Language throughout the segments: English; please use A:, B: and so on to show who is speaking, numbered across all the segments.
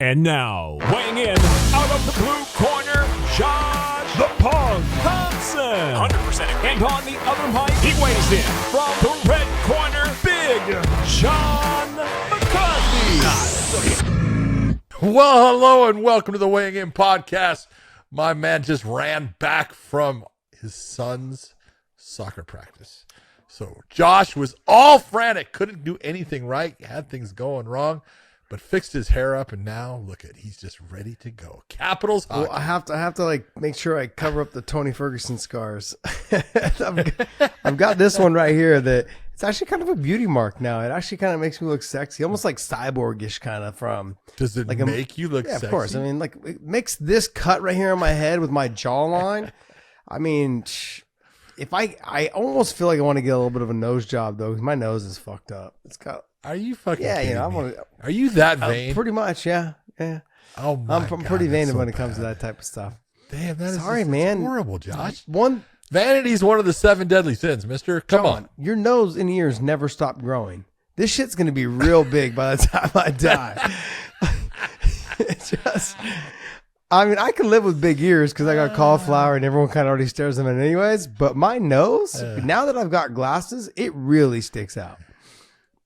A: And now, weighing in out of the blue corner, Josh the Punk Thomson. 100% agree. And on the other mic, he weighs in from the red corner, Big John McCarthy.
B: Well, hello and welcome to the Weighing In podcast. My man just ran back from his son's soccer practice. So Josh was all frantic, couldn't do anything right, had things going wrong, but fixed his hair up, and now look at, he's just ready to go. Capitals hockey.
C: Well, I have to like make sure I cover up the Tony Ferguson scars. I've got this one right here that it's actually kind of a beauty mark now. It actually kind of makes me look sexy, almost like cyborgish kind of from.
B: Does it
C: like
B: make you look sexy?
C: Of course. I mean, like it makes this cut right here on my head with my jawline. I mean, if I almost feel like I want to get a little bit of a nose job though, because my nose is fucked up. It's got.
B: Are you fucking
C: kidding
B: me?
C: I want to.
B: Are you that vain?
C: Pretty much, yeah.
B: Oh my
C: I'm
B: God,
C: pretty vain
B: so
C: when it comes
B: bad.
C: to that type of stuff.
B: Damn, that is
C: Sorry,
B: just,
C: man.
B: horrible, Josh.
C: Vanity's
B: one of the 7 deadly sins, mister. Come on.
C: Your nose and ears never stop growing. This shit's going to be real big by the time I die. It's just, I mean, I can live with big ears because I got cauliflower and everyone kind of already stares at it anyways. But my nose, now that I've got glasses, it really sticks out.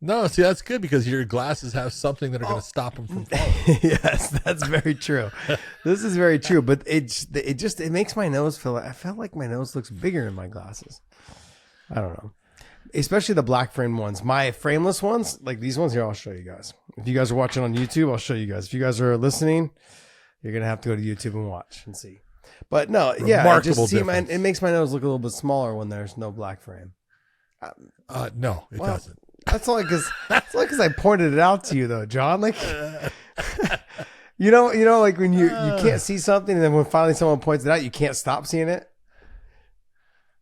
B: No, see, that's good because your glasses have something that are going to stop them from falling.
C: Yes, that's very true. This is very true, but it makes my nose feel like, I felt like my nose looks bigger in my glasses. I don't know. Especially the black frame ones. My frameless ones, like these ones here, I'll show you guys. If you guys are watching on YouTube, I'll show you guys. If you guys are listening, you're going to have to go to YouTube and watch and see. But no, it makes my nose look a little bit smaller when there's no black frame.
B: No, it doesn't.
C: That's only because I pointed it out to you though, John. Like, you know, like when you can't see something, and then when finally someone points it out, you can't stop seeing it.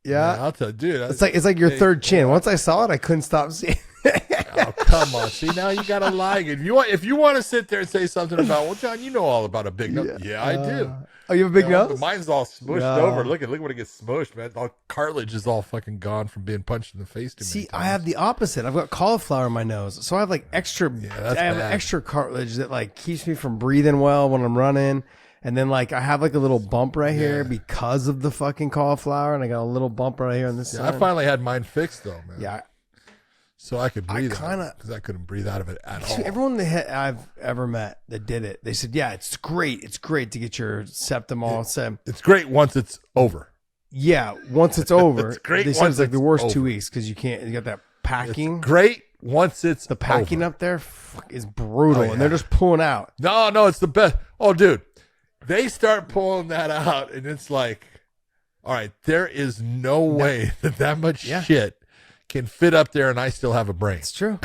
C: Yeah,
B: I'll tell you, dude.
C: It's like your third chin. Once I saw it, I couldn't stop seeing it.
B: Oh, come on. See, now you got to lie. If you want to sit there and say something about, well, John, you know all about a big nose. Yeah, I do.
C: Oh, you have a big nose?
B: Mine's all smushed over. Look when it gets smushed, man. All cartilage is all fucking gone from being punched in the face too many times.
C: I have the opposite. I've got cauliflower in my nose, so I have like extra. I have extra cartilage that like keeps me from breathing well when I'm running. And then like I have like a little bump right here because of the fucking cauliflower, and I got a little bump right here on this side.
B: I finally had mine fixed though, man.
C: Yeah.
B: So I could breathe because I couldn't breathe out of it at all.
C: Everyone that I've ever met that did it, they said, yeah, it's great. It's great to get your septum all set.
B: It's great once it's over.
C: Yeah, once it's over.
B: It's great
C: they said it's like the worst 2 weeks because you got that packing.
B: It's great once it's
C: the packing
B: over.
C: Up there is brutal, and they're just pulling out.
B: No, it's the best. Oh, dude, they start pulling that out, and it's like, all right, there is no way that much shit can fit up there, and I still have a brain.
C: It's true.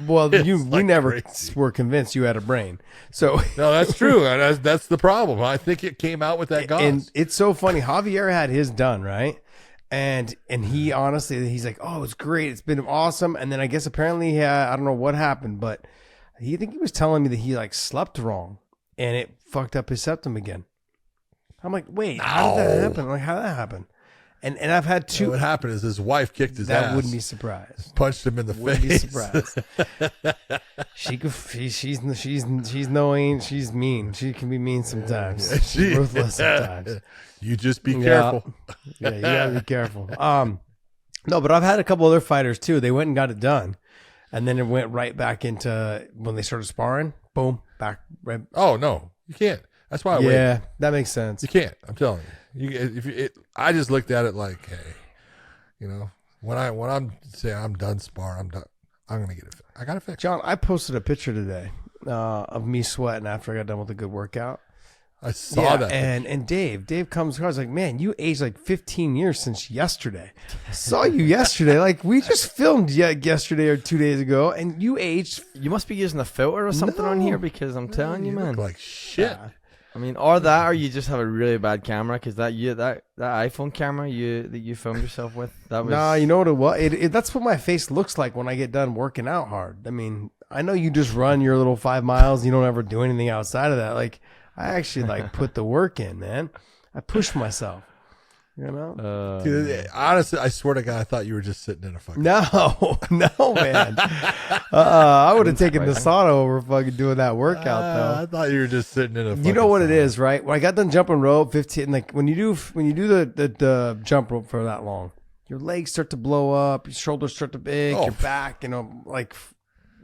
C: Well, we never were convinced you had a brain. So
B: no, that's true. And that's the problem. I think it came out with that gauze.
C: And it's so funny. Javier had his done, right? And he honestly, he's like, oh, it's great. It's been awesome. And then I guess apparently, I don't know what happened, but he was telling me that he like slept wrong and it fucked up his septum again. I'm like, wait, how did that happen? Like, how did that happen? And I've had two.
B: What happened is his wife kicked his ass.
C: That wouldn't be surprised.
B: Punched him in the face.
C: Wouldn't be surprised. She's knowing. She's mean. She can be mean sometimes. She's ruthless sometimes.
B: You just be careful.
C: Yeah, you gotta be careful. No, but I've had a couple other fighters too. They went and got it done, and then it went right back into when they started sparring. Boom, back. Right.
B: Oh no, you can't. That's why I wait.
C: Yeah, that makes sense.
B: You can't. I'm telling you. I just looked at it like, hey, when I'm saying I'm done sparring, I'm done. I'm gonna get it. I got it fixed.
C: John, I posted a picture today of me sweating after I got done with a good workout.
B: I saw that.
C: And Dave comes across like, man, you aged like 15 years since yesterday. I saw you yesterday. Like we just filmed yesterday or 2 days ago, and you aged.
D: You must be using a filter or something on here because I'm telling you, man.
B: Look like shit.
D: Yeah. I mean, or you just have a really bad camera because that iPhone camera that you filmed yourself with, that was...
C: Nah, you know what it was? That's what my face looks like when I get done working out hard. I mean, I know you just run your little 5 miles. You don't ever do anything outside of that. Like, I actually like put the work in, man. I push myself. You know?
B: Dude, honestly, I swear to God, I thought you were just sitting in a fucking.
C: No, man. I would have taken the sauna over fucking doing that workout though.
B: I thought you were just sitting in a.
C: You know what it is, right? When I got done jumping rope, 15, like when you do the jump rope for that long, your legs start to blow up, your shoulders start to ache, your back, like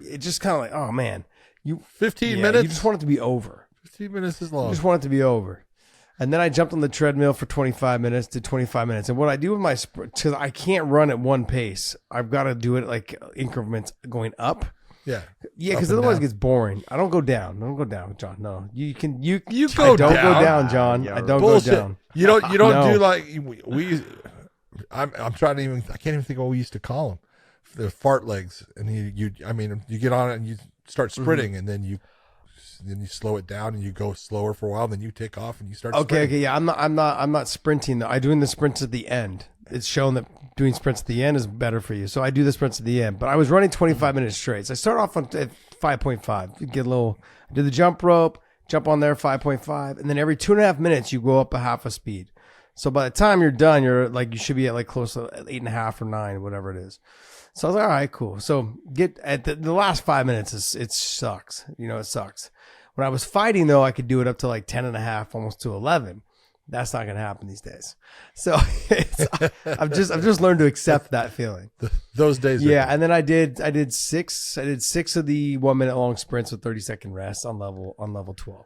C: it just kind of like, oh man,
B: 15 minutes.
C: You just want it to be over.
B: 15 minutes is long.
C: You just want it to be over. And then I jumped on the treadmill for 25 minutes to 25 minutes. And what I do with my sprint, because I can't run at one pace, I've got to do it like increments going up.
B: Yeah.
C: Yeah, because otherwise it gets boring. I don't go down. Don't go down, John. No, you go
B: down.
C: Don't go down, John. I don't
B: Bullshit.
C: go down.
B: You don't
C: No.
B: do like we. I'm trying to even. I can't even think of what we used to call them. The fart legs, and you get on it and you start sprinting, and then you slow it down and you go slower for a while, then you take off and you start.
C: Okay, yeah. I'm not sprinting though. I'm doing the sprints at the end. It's shown that doing sprints at the end is better for you. So I do the sprints at the end. But I was running 25 minutes straight. So I start off at 5.5. You get a little. I do the jump rope, jump on there 5.5, and then every 2.5 minutes you go up a half a speed. So by the time you're done, you should be at like close to 8.5 or 9, whatever it is. So I was like, all right, cool. So get at the last 5 minutes, it sucks. It sucks. When I was fighting, though, I could do it up to like 10.5, almost to 11. That's not going to happen these days. So I've just learned to accept that feeling.
B: Those days.
C: Yeah, and then I did six of the 1 minute long sprints with 30-second rest on level 12.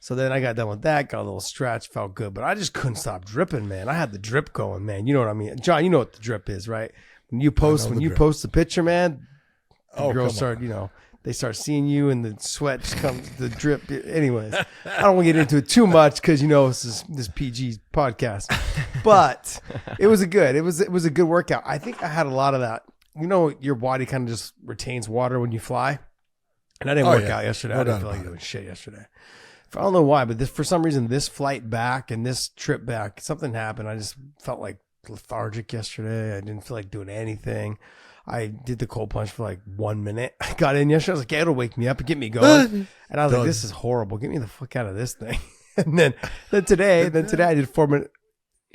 C: So then I got done with that, got a little stretch, felt good, but I just couldn't stop dripping, man. I had the drip going, man. You know what I mean, John? You know what the drip is, right? When you post the picture, man, the girls start, they start seeing you and the sweat just comes, the drip. Anyways, I don't want to get into it too much because this PG podcast, but it was a good workout. I think I had a lot of that. Your body kind of just retains water when you fly, and I didn't work out yesterday. I didn't feel like doing shit yesterday. I don't know why, but for some reason, this flight back and this trip back, something happened. I just felt like lethargic yesterday. I didn't feel like doing anything. I did the cold plunge for like 1 minute. I got in yesterday. I was like, yeah, it'll wake me up and get me going. And I was like, this is horrible. Get me the fuck out of this thing. And then today I did 4 minutes.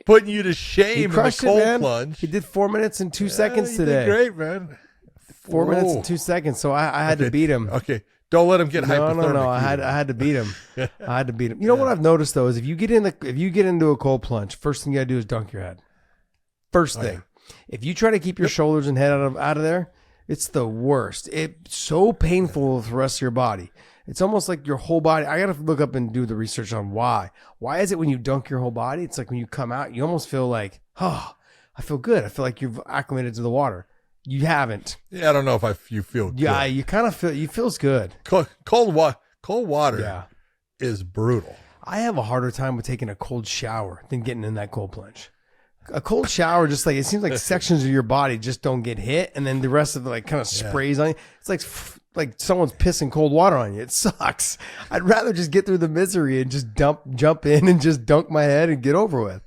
B: Putting you to shame in the cold plunge.
C: He did 4 minutes and 2 seconds today.
B: Did great, man.
C: 4 minutes and 2 seconds. So I had to beat him.
B: Okay. Don't let him get hypothermic.
C: No. I had to beat him. You know what I've noticed though is if you get into a cold plunge, first thing you gotta do is dunk your head. First thing. If you try to keep your shoulders and head out of there, it's the worst. It's so painful with the rest of your body. It's almost like your whole body. I gotta look up and do the research on why. Why is it when you dunk your whole body? It's like when you come out, you almost feel like, I feel good. I feel like you've acclimated to the water. You haven't.
B: Yeah, I don't know if you feel good.
C: Yeah, you kind of feel. You feels good.
B: Cold water is brutal.
C: I have a harder time with taking a cold shower than getting in that cold plunge. A cold shower, just like it seems like sections of your body just don't get hit, and then the rest of it like kind of sprays on you. It's like someone's pissing cold water on you. It sucks. I'd rather just get through the misery and just jump in and just dunk my head and get over with.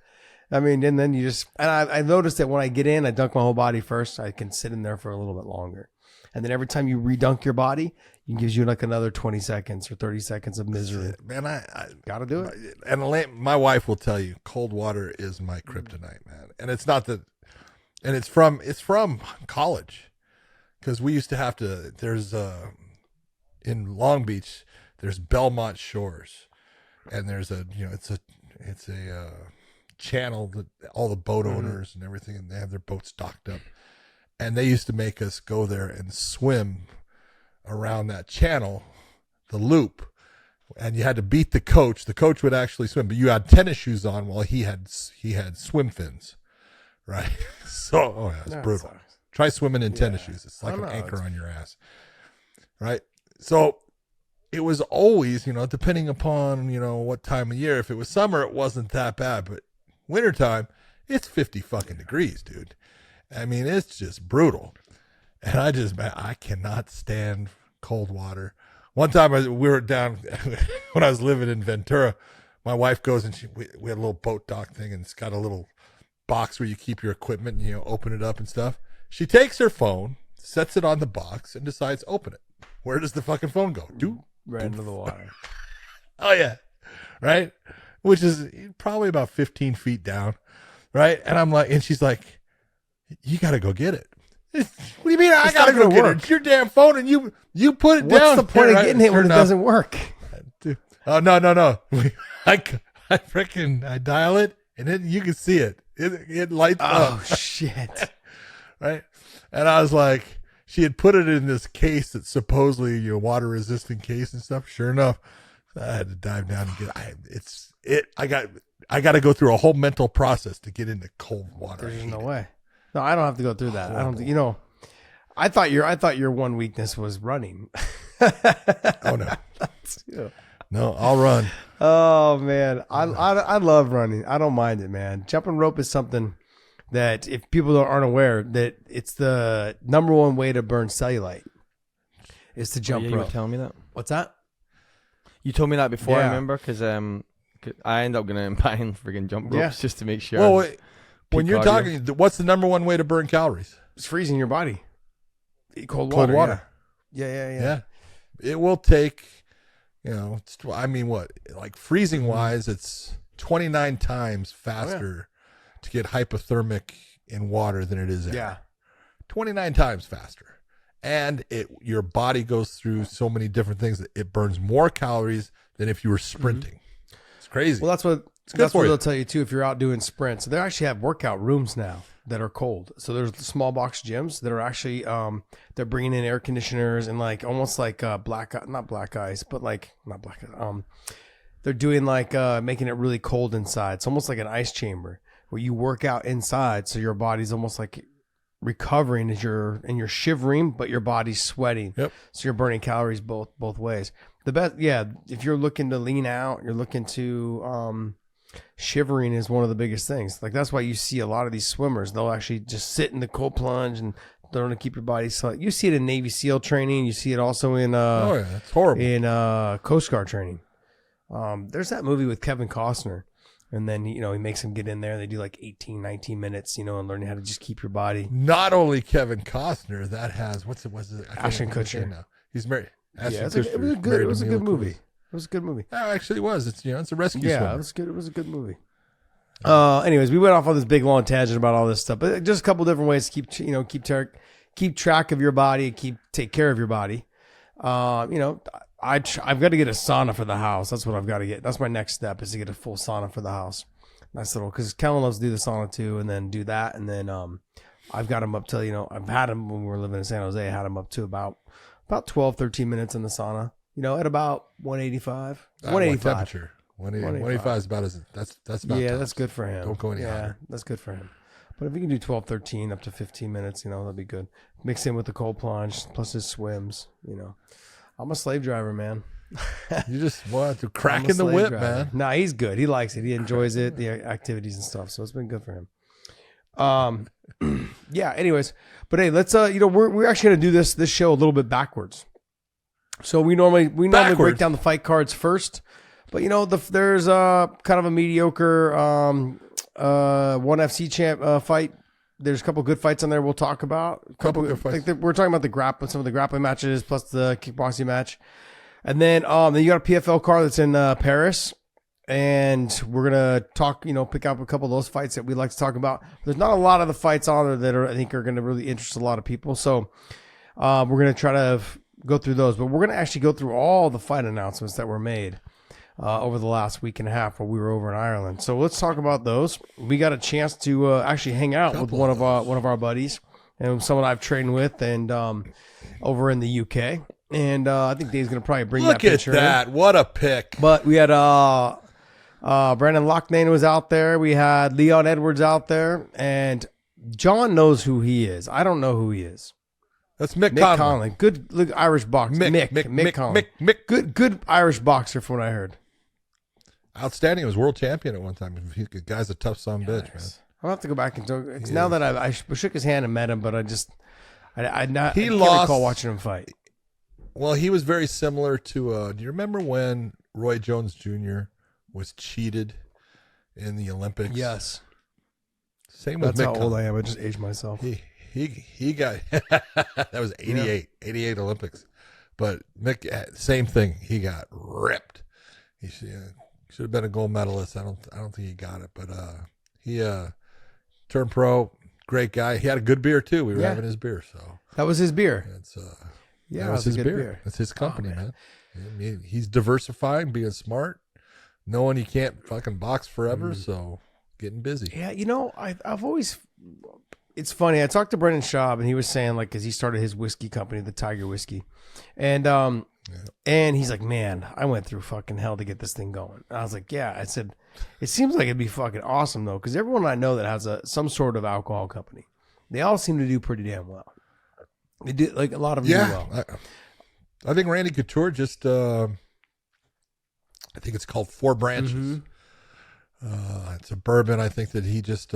C: I mean, and then I noticed that when I get in, I dunk my whole body first. I can sit in there for a little bit longer. And then every time you redunk your body, it gives you like another 20 seconds or 30 seconds of misery. Man, I got to do it.
B: And my wife will tell you, cold water is my kryptonite, man. And it's not that, and it's from college. Because we used to have to, there's, in Long Beach, there's Belmont Shores. And there's it's a channel that all the boat owners and everything, and they have their boats docked up, and they used to make us go there and swim around that channel, the loop, and you had to beat the coach. The coach would actually swim, but you had tennis shoes on while he had swim fins, right? So it's brutal. Try swimming in tennis shoes. It's like an anchor on your ass, right? So it was always, depending upon what time of year. If it was summer, it wasn't that bad, but wintertime, it's 50 fucking degrees, dude. I mean, it's just brutal. And I cannot stand cold water. One time we were down, when I was living in Ventura, my wife goes and we had a little boat dock thing, and it's got a little box where you keep your equipment and, open it up and stuff. She takes her phone, sets it on the box, and decides to open it. Where does the fucking phone go?
C: Right into the water.
B: Oh, yeah. Right? Which is probably about 15 feet down, right? And I'm like, and she's like, you got to go get it. What do you mean I got to go get it? It's your damn phone, and you put it down.
C: What's the point of getting it when it doesn't work?
B: Oh, no. I dial it, and then you can see it. It lights up.
C: Oh, shit.
B: Right? And I was like, she had put it in this case that's supposedly your water resistant case and stuff. Sure enough, I had to dive down and get I got to go through a whole mental process to get into cold water.
C: There's no way. No, I don't have to go through that. I don't. I thought your one weakness was running.
B: Oh no. No, I'll run.
C: Oh man, I love running. I don't mind it, man. Jumping rope is something that if people aren't aware that it's the number one way to burn cellulite is to jump rope.
D: You were telling me that.
C: What's that?
D: You told me that before.
C: Yeah.
D: I remember because I end up going to buying freaking jump ropes just to make sure.
B: Well, when you're talking, what's the number one way to burn calories?
C: It's freezing your body. Cold water. Yeah.
B: It will take, like freezing wise, it's 29 times faster to get hypothermic in water than it is air.
C: Yeah.
B: 29 times faster. And your body goes through so many different things that it burns more calories than if you were sprinting. It's crazy.
C: Well, that's what they'll tell you too if you're out doing sprints. They actually have workout rooms now that are cold. So there's the small box gyms that are actually they're bringing in air conditioners and like almost like not black ice, but like not black ice. They're doing like making it really cold inside. It's almost like an ice chamber where you work out inside, so your body's almost like recovering as you're shivering, but your body's sweating.
B: Yep.
C: So you're burning calories both ways. The best, if you're looking to lean out, you're looking to shivering is one of the biggest things. Like that's why you see a lot of these swimmers, they'll actually just sit in the cold plunge and they're going to keep your body sweat. You see it in Navy SEAL training. You see it also in
B: it's horrible.
C: In Coast Guard training. There's that movie with Kevin Costner. And then, he makes them get in there. They do like 18, 19 minutes, and learning how to just keep your body.
B: Not only Kevin Costner, that has, what's it?
C: Ashton Kutcher.
B: Now. He's married.
C: It was a good movie. It was a good movie.
B: Oh, actually it was. It's a rescue swimmer.
C: Yeah, it was good. It was a good movie. Anyways, we went off on this big long tangent about all this stuff, but just a couple different ways to keep track of your body, take care of your body. I've got to get a sauna for the house. That's what I've got to get. That's my next step is to get a full sauna for the house. Nice little, because Kellen loves to do the sauna too, and then do that, and then I've got him up to I've had him when we were living in San Jose. I had him up to about 12, 13 minutes in the sauna. At about 185. 185.
B: What temperature? 185 is about that's about.
C: Yeah,
B: tops.
C: that's good for him.
B: Don't go any higher.
C: Yeah, that's good for him. But if you can do 12, 13 up to 15 minutes, that'd be good. Mix in with the cold plunge plus his swims. I'm a slave driver, man.
B: You just want to crack in the whip, man.
C: Nah, he's good. He likes it. He enjoys it, the activities and stuff. So it's been good for him. Yeah. Anyways, but hey, let's we're actually gonna do this show a little bit backwards. So we normally break down the fight cards first, but there's kind of a mediocre ONE FC champ fight. There's a couple good fights on there we'll talk about.
B: Couple good fights.
C: We're talking about some of the grappling matches plus the kickboxing match. And then you got a PFL card that's in Paris. And we're going to talk, pick up a couple of those fights that we'd like to talk about. There's not a lot of the fights on there that I think are going to really interest a lot of people. So we're going to try to go through those. But we're going to actually go through all the fight announcements that were made over the last week and a half while we were over in Ireland. So let's talk about those. We got a chance to actually hang out with one of our buddies and someone I've trained with and over in the UK. And I think Dave's going to probably bring that picture in.
B: Look at that. What a pick.
C: But we had Brandon Loughnane was out there. We had Leon Edwards out there. And John knows who he is. I don't know who he is.
B: That's Mick
C: Conlon. Good Irish boxer. Mick Conlon. Good Irish boxer from what I heard.
B: Outstanding. He was world champion at one time. The guy's a tough son of a bitch, man.
C: I'll have to go back and talk. Now that I shook his hand and met him, but I can't recall watching him fight.
B: Well, he was very similar to, do you remember when Roy Jones Jr. was cheated in the Olympics?
C: Yes.
B: Same with
C: That's
B: Mick
C: how old I am. I just aged myself.
B: He got, that was 88 Olympics. But Mick, same thing. He got ripped. He should have been a gold medalist. I don't think he got it, but he turned pro. Great guy. He had a good beer too. We were having his beer, so
C: That was his beer.
B: it's
C: Yeah,
B: that was
C: a
B: his
C: good
B: beer. That's his company, man. I mean, he's diversifying, being smart, knowing he can't fucking box forever, so getting busy.
C: Yeah, I've always. It's funny. I talked to Brendan Schaub, and he was saying like, because he started his whiskey company, the Tiger Whiskey, and he's like, man, I went through fucking hell to get this thing going. And I was like, yeah. I said, it seems like it'd be fucking awesome though, because everyone I know that has some sort of alcohol company, they all seem to do pretty damn well. They do, like a lot of them do well.
B: I think Randy Couture just, I think it's called Four Branches. It's a bourbon. I think that he just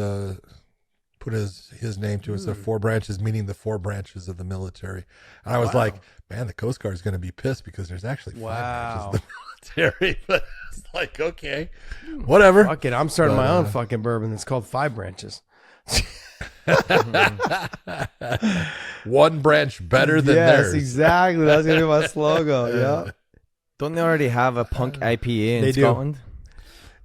B: put his name to it. So Four Branches, meaning the four branches of the military. And I was like, man, the Coast Guard is going to be pissed because there's actually five branches of the military. But it's like, okay, whatever.
C: Fuck it, I'm starting my own fucking bourbon that's called Five Branches.
B: One branch better than theirs.
C: Yes, exactly. That's gonna be my slogan. Yeah.
D: Don't they already have a punk IPA in
C: They do.
D: Scotland?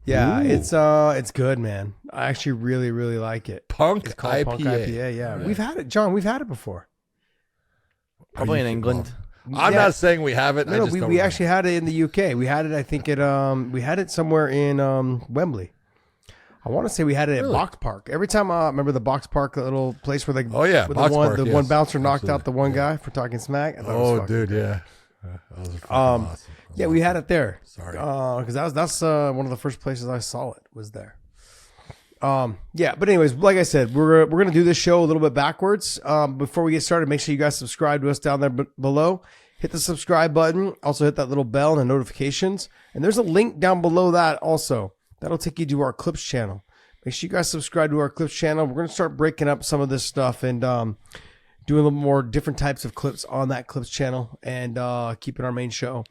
C: Yeah,
B: Ooh.
C: it's good, man. I actually really, really like it.
B: Punk
C: It's called
B: IPA.
C: Punk IPA. Yeah, we've had it, John. We've had it before.
D: Probably in England.
B: I'm not saying we haven't.
C: No, we actually had it in the UK. We had it, I think, we had it somewhere in Wembley. I want to say we had it at Box Park. Every time I remember the Box Park, the little place where they
B: Box Park,
C: the
B: yes.
C: one bouncer knocked
B: Absolutely.
C: out the one guy for talking smack. I thought it was fucking
B: dude,
C: great.
B: yeah. That was fucking awesome.
C: Yeah, we had it there.
B: Sorry.
C: Because that's one of the first places I saw it was there. Yeah, but anyways, like I said, we're gonna do this show a little bit backwards. Before we get started, make sure you guys subscribe to us down there below. Hit the subscribe button. Also hit that little bell and the notifications. And there's a link down below that also. That'll take you to our Clips channel. Make sure you guys subscribe to our Clips channel. We're gonna start breaking up some of this stuff and doing a little more different types of clips on that Clips channel and keeping our main show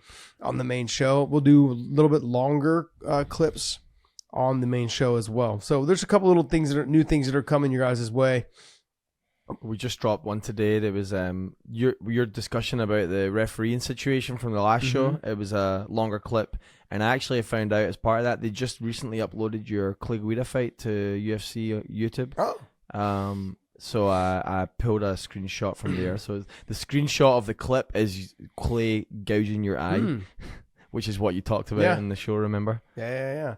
C: on the main show. We'll do a little bit longer clips on the main show as well. So there's a couple little things new things that are coming your guys' way.
D: We just dropped one today. That was your discussion about the refereeing situation from the last show. It was a longer clip, and I actually found out as part of that they just recently uploaded your Clay Guida fight to UFC YouTube.
C: Oh.
D: So I pulled a screenshot from there. So the screenshot of the clip is Clay gouging your eye, which is what you talked about in the show. Remember?
C: Yeah.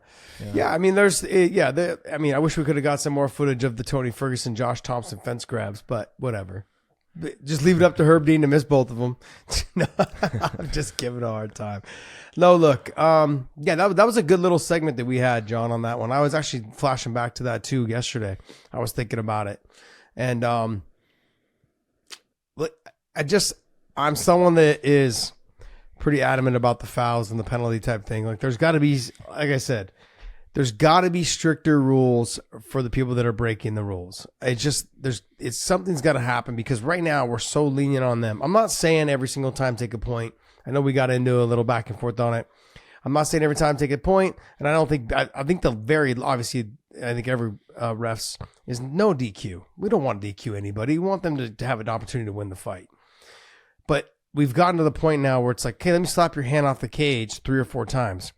C: I mean, I wish we could have got some more footage of the Tony Ferguson, Josh Thomson fence grabs, but whatever. Just leave it up to Herb Dean to miss both of them. No, I'm just giving a hard time. No, look, that was a good little segment that we had, John, on that one. I was actually flashing back to that too yesterday. I was thinking about it. And I'm someone that is pretty adamant about the fouls and the penalty type thing. Like there's got to be, like I said, there's got to be stricter rules for the people that are breaking the rules. Something's got to happen because right now we're so lenient on them. I'm not saying every single time take a point. I know we got into a little back and forth on it. I'm not saying every time take a point, and I think every refs is no DQ. We don't want to DQ anybody. We want them to have an opportunity to win the fight. But we've gotten to the point now where it's like, okay, let me slap your hand off the cage 3 or 4 times.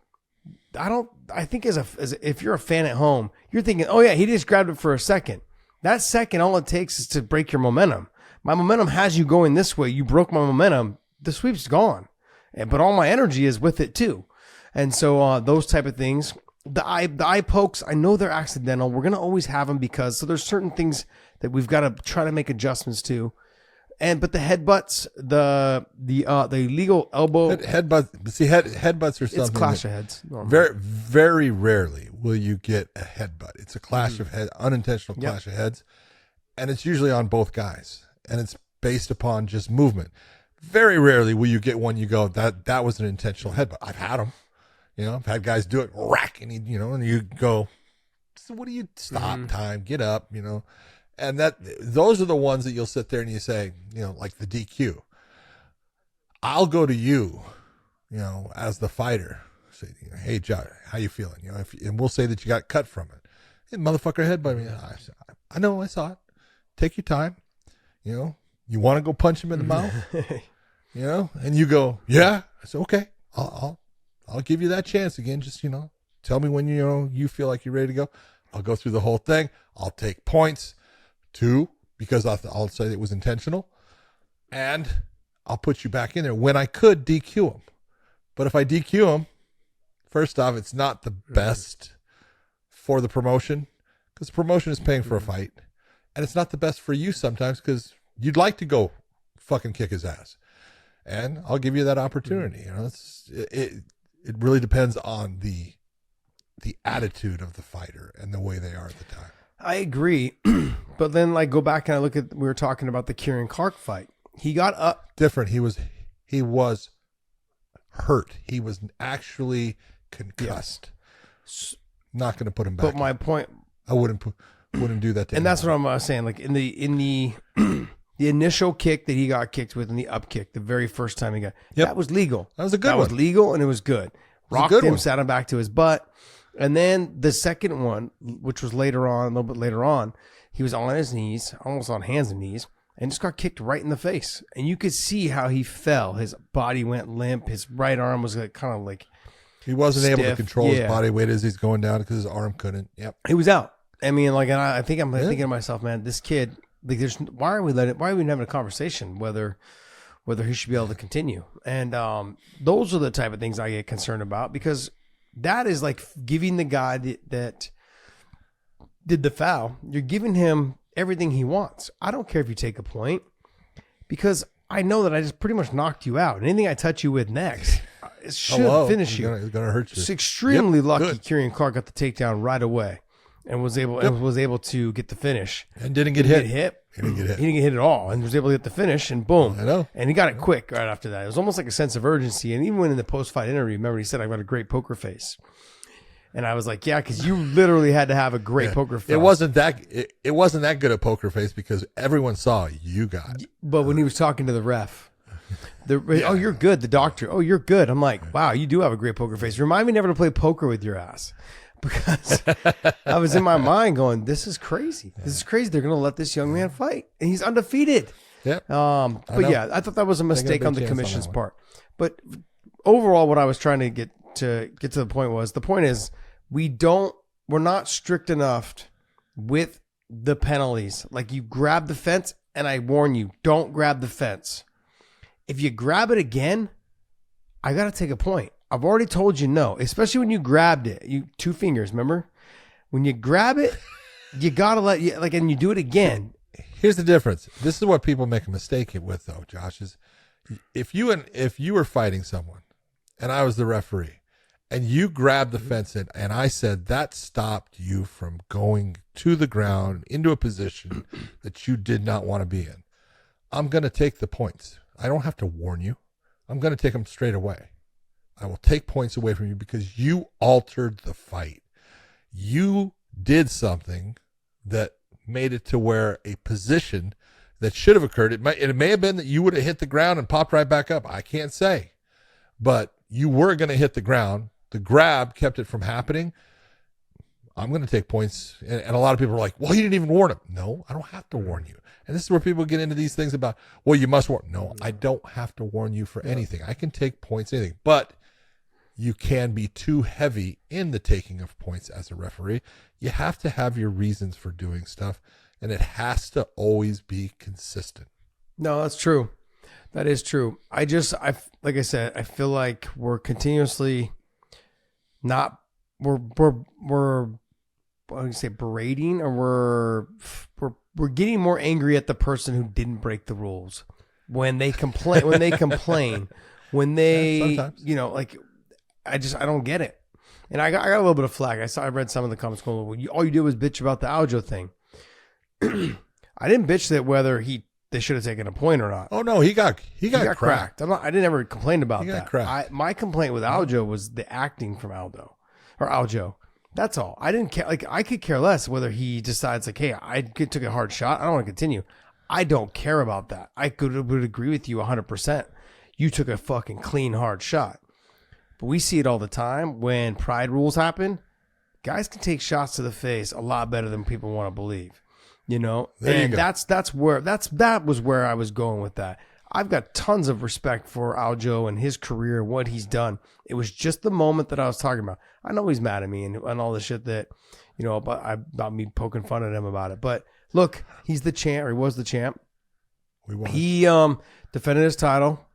C: I think if you're a fan at home, you're thinking, oh yeah, he just grabbed it for a second. That second, all it takes is to break your momentum. My momentum has you going this way. You broke my momentum. The sweep's gone. But all my energy is with it too. And so those type of things, the eye pokes, I know they're accidental. We're going to always have them so there's certain things that we've got to try to make adjustments to. But the headbutts, the illegal elbow
B: headbutts. See, headbutts are something.
C: It's clash of heads.
B: Very, very rarely will you get a headbutt. It's a clash of unintentional clash of heads, and it's usually on both guys, and it's based upon just movement. Very rarely will you get one you go that was an intentional headbutt. I've had them. I've had guys do it, rack, and and you go, so what do you stop time, get up, and those are the ones that you'll sit there and you say, like the DQ. I'll go to you, as the fighter, say, hey, Josh, how you feeling? And we'll say that you got cut from it. Hey, motherfucker headbutt me. I know, I saw it. Take your time. You want to go punch him in the mouth? And you go, yeah. I said, okay, I'll give you that chance again. Just, tell me when you feel like you're ready to go. I'll go through the whole thing. I'll take points. 2, because I'll say it was intentional. And I'll put you back in there when I could DQ him. But if I DQ him, first off, it's not the best for the promotion because the promotion is paying for a fight. And it's not the best for you sometimes because you'd like to go fucking kick his ass. And I'll give you that opportunity. You know, it really depends on the attitude of the fighter and the way they are at the time.
C: I agree. But then like go back and I look at, we were talking about the Kieran Clark fight. He got up.
B: Different. He was hurt. He was actually concussed.
C: Yes.
B: Not going to put him back.
C: But my point,
B: I wouldn't do that to him.
C: and that's what I'm saying. Like in the the initial kick that he got kicked with and the up kick, the very first time he got, that was legal.
B: That was a good one.
C: That was legal and it was good. Rocked him, sat him back to his butt. And then the second one, which was later on, a little bit later on, he was on his knees, almost on hands and knees, and just got kicked right in the face. And you could see how he fell. His body went limp. His right arm was like, kind of like
B: he wasn't able to
C: stiff.
B: control his body weight as he's going down because his arm couldn't. Yep.
C: He was out. I mean, like, and I think I'm thinking to myself, man, this kid, like, why are we even having a conversation whether he should be able to continue? And those are the type of things I get concerned about because that is like giving the guy that did the foul, you're giving him everything he wants. I don't care if you take a point because I know that I just pretty much knocked you out. Anything I touch you with next it should finish you.
B: It's going to hurt you.
C: It's extremely lucky
B: good.
C: Kieran Clark got the takedown right away and was able to get the finish.
B: And didn't get hit.
C: He didn't get hit.
B: He didn't get hit.
C: He didn't get hit at all and was able to get the finish and boom.
B: I know.
C: And he got it quick right after that. It was almost like a sense of urgency. And even when in the post-fight interview, remember he said, I've got a great poker face. And I was like, yeah, because you literally had to have a great poker face.
B: It wasn't that good a poker face because everyone saw you got.
C: But when he was talking to the ref, oh, you're good. The doctor, oh, you're good. I'm like, wow, you do have a great poker face. Remind me never to play poker with your ass. Because I was in my mind going, this is crazy. This is crazy. They're going to let this young man fight. And he's undefeated.
B: Yep.
C: But yeah, I thought that was a mistake on the commission's part. But overall, what I was trying to get to the point is we're not strict enough with the penalties. Like you grab the fence and I warn you, don't grab the fence. If you grab it again, I got to take a point. I've already told you no, especially when you grabbed it. You 2 fingers, remember? When you grab it, you got to and you do it again.
B: Here's the difference. This is what people make a mistake with though, Josh, is if you were fighting someone and I was the referee and you grabbed the fence and I said that stopped you from going to the ground into a position that you did not want to be in, I'm going to take the points. I don't have to warn you. I'm going to take them straight away. I will take points away from you because you altered the fight. You did something that made it to where a position that should have occurred, it may have been that you would have hit the ground and popped right back up. I can't say. But you were going to hit the ground. The grab kept it from happening. I'm going to take points. And a lot of people are like, well, you didn't even warn him. No, I don't have to warn you. And this is where people get into these things about, well, you must warn. No, I don't have to warn you for anything. I can take points, anything. But you can be too heavy in the taking of points as a referee. You have to have your reasons for doing stuff, and it has to always be consistent.
C: No, that's true. That is true. Like I said, I feel like we're continuously we're what do you say, berating, or we're getting more angry at the person who didn't break the rules when they complain, when they like. I don't get it. And I got a little bit of flack. I read some of the comments going, well, all you did was bitch about the Aljo thing. I didn't bitch that whether they should have taken a point or not.
B: Oh no, he got cracked.
C: I didn't ever complain about that.
B: Cracked.
C: My complaint with Aljo was the acting from Aljo. That's all. I didn't care. Like I could care less whether he decides like, hey, I took a hard shot. I don't want to continue. I don't care about that. I would agree with you 100%. You took a fucking clean hard shot. But we see it all the time when pride rules happen. Guys can take shots to the face a lot better than people want to believe, you know. That was where I was going with that. I've got tons of respect for Aljo and his career and what he's done. It was just the moment that I was talking about. I know he's mad at me and all the shit that, about me poking fun at him about it. But look, he's the champ, or he was the champ. He defended his title.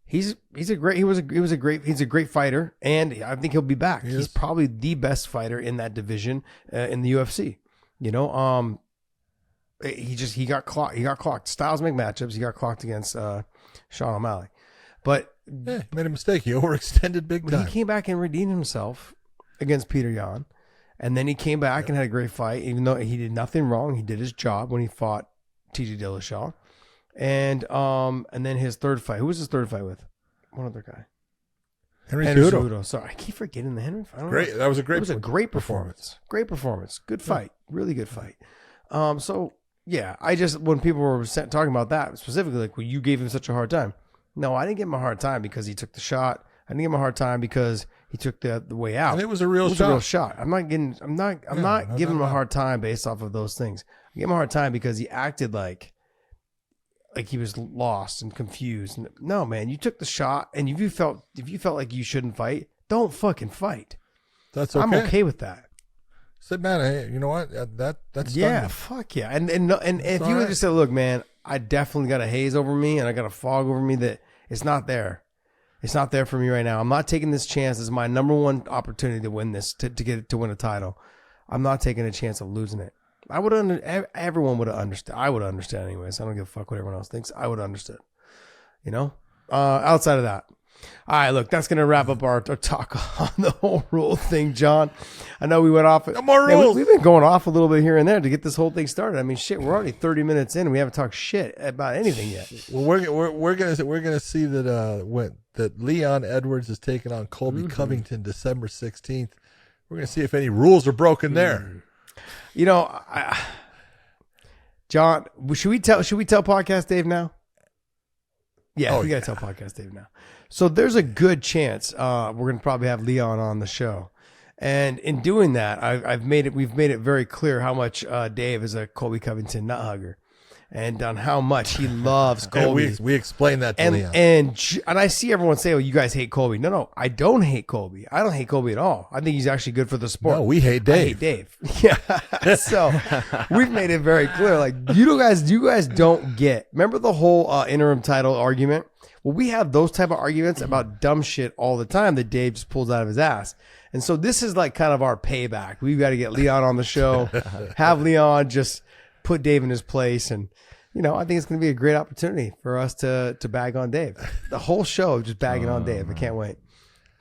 C: He's a great fighter, and I think he'll be back. He's probably the best fighter in that division in the UFC. He got clocked. Styles make matchups. He got clocked against Sean O'Malley, but
B: he made a mistake. He overextended big time.
C: He came back and redeemed himself against Peter Yan, and then he came back and had a great fight. Even though he did nothing wrong, he did his job when he fought T.J. Dillashaw, and then his third fight. Who was his third fight with? One other guy.
B: Henry Cejudo.
C: Sorry, I keep forgetting the Henry fight.
B: Great. That was a great.
C: It was a great performance. Great performance. Good fight. Really good fight. So. Yeah, when people were talking about that specifically, like, well, you gave him such a hard time. No, I didn't give him a hard time because he took the shot. I didn't give him a hard time because he took the way out.
B: And it was a real shot.
C: I'm not giving him a hard time based off of those things. I gave him a hard time because he acted like he was lost and confused. No, man, you took the shot, and if you felt like you shouldn't fight, don't fucking fight.
B: That's okay.
C: I'm okay with that.
B: Said, man, hey, you know what? That's
C: yeah, fuck yeah. And if you would just say, look, man, I definitely got a haze over me and I got a fog over me that it's not there. It's not there for me right now. I'm not taking this chance. It's my number one opportunity to win this, to win a title. I'm not taking a chance of losing it. Everyone would have understood. I would understand anyways. I don't give a fuck what everyone else thinks. I would have understood. Outside of that. All right, look, that's going to wrap up our talk on the whole rule thing, John. I know we went off.
B: No more rules.
C: We've been going off a little bit here and there to get this whole thing started. I mean, shit, we're already 30 minutes in and we haven't talked shit about anything yet.
B: Well, we're gonna see that Leon Edwards is taking on Colby Covington December 16th. We're gonna see if any rules are broken there.
C: John, should we tell Podcast Dave now? Yeah, we got to tell Podcast Dave now. So there's a good chance we're going to probably have Leon on the show. And in doing that, we've made it very clear how much Dave is a Colby Covington nut hugger, and on how much he loves Colby.
B: We explained that to Leon.
C: And I see everyone say, "Oh, you guys hate Colby." No, I don't hate Colby. I don't hate Colby at all. I think he's actually good for the sport.
B: No, we hate Dave.
C: I hate Dave. Yeah. So we've made it very clear. Like, you guys don't get. Remember the whole interim title argument? Well, we have those type of arguments about dumb shit all the time that Dave just pulls out of his ass. And so this is like kind of our payback. We've got to get Leon on the show, have Leon just put Dave in his place. And, I think it's going to be a great opportunity for us to bag on Dave. The whole show just bagging on Dave. I can't wait.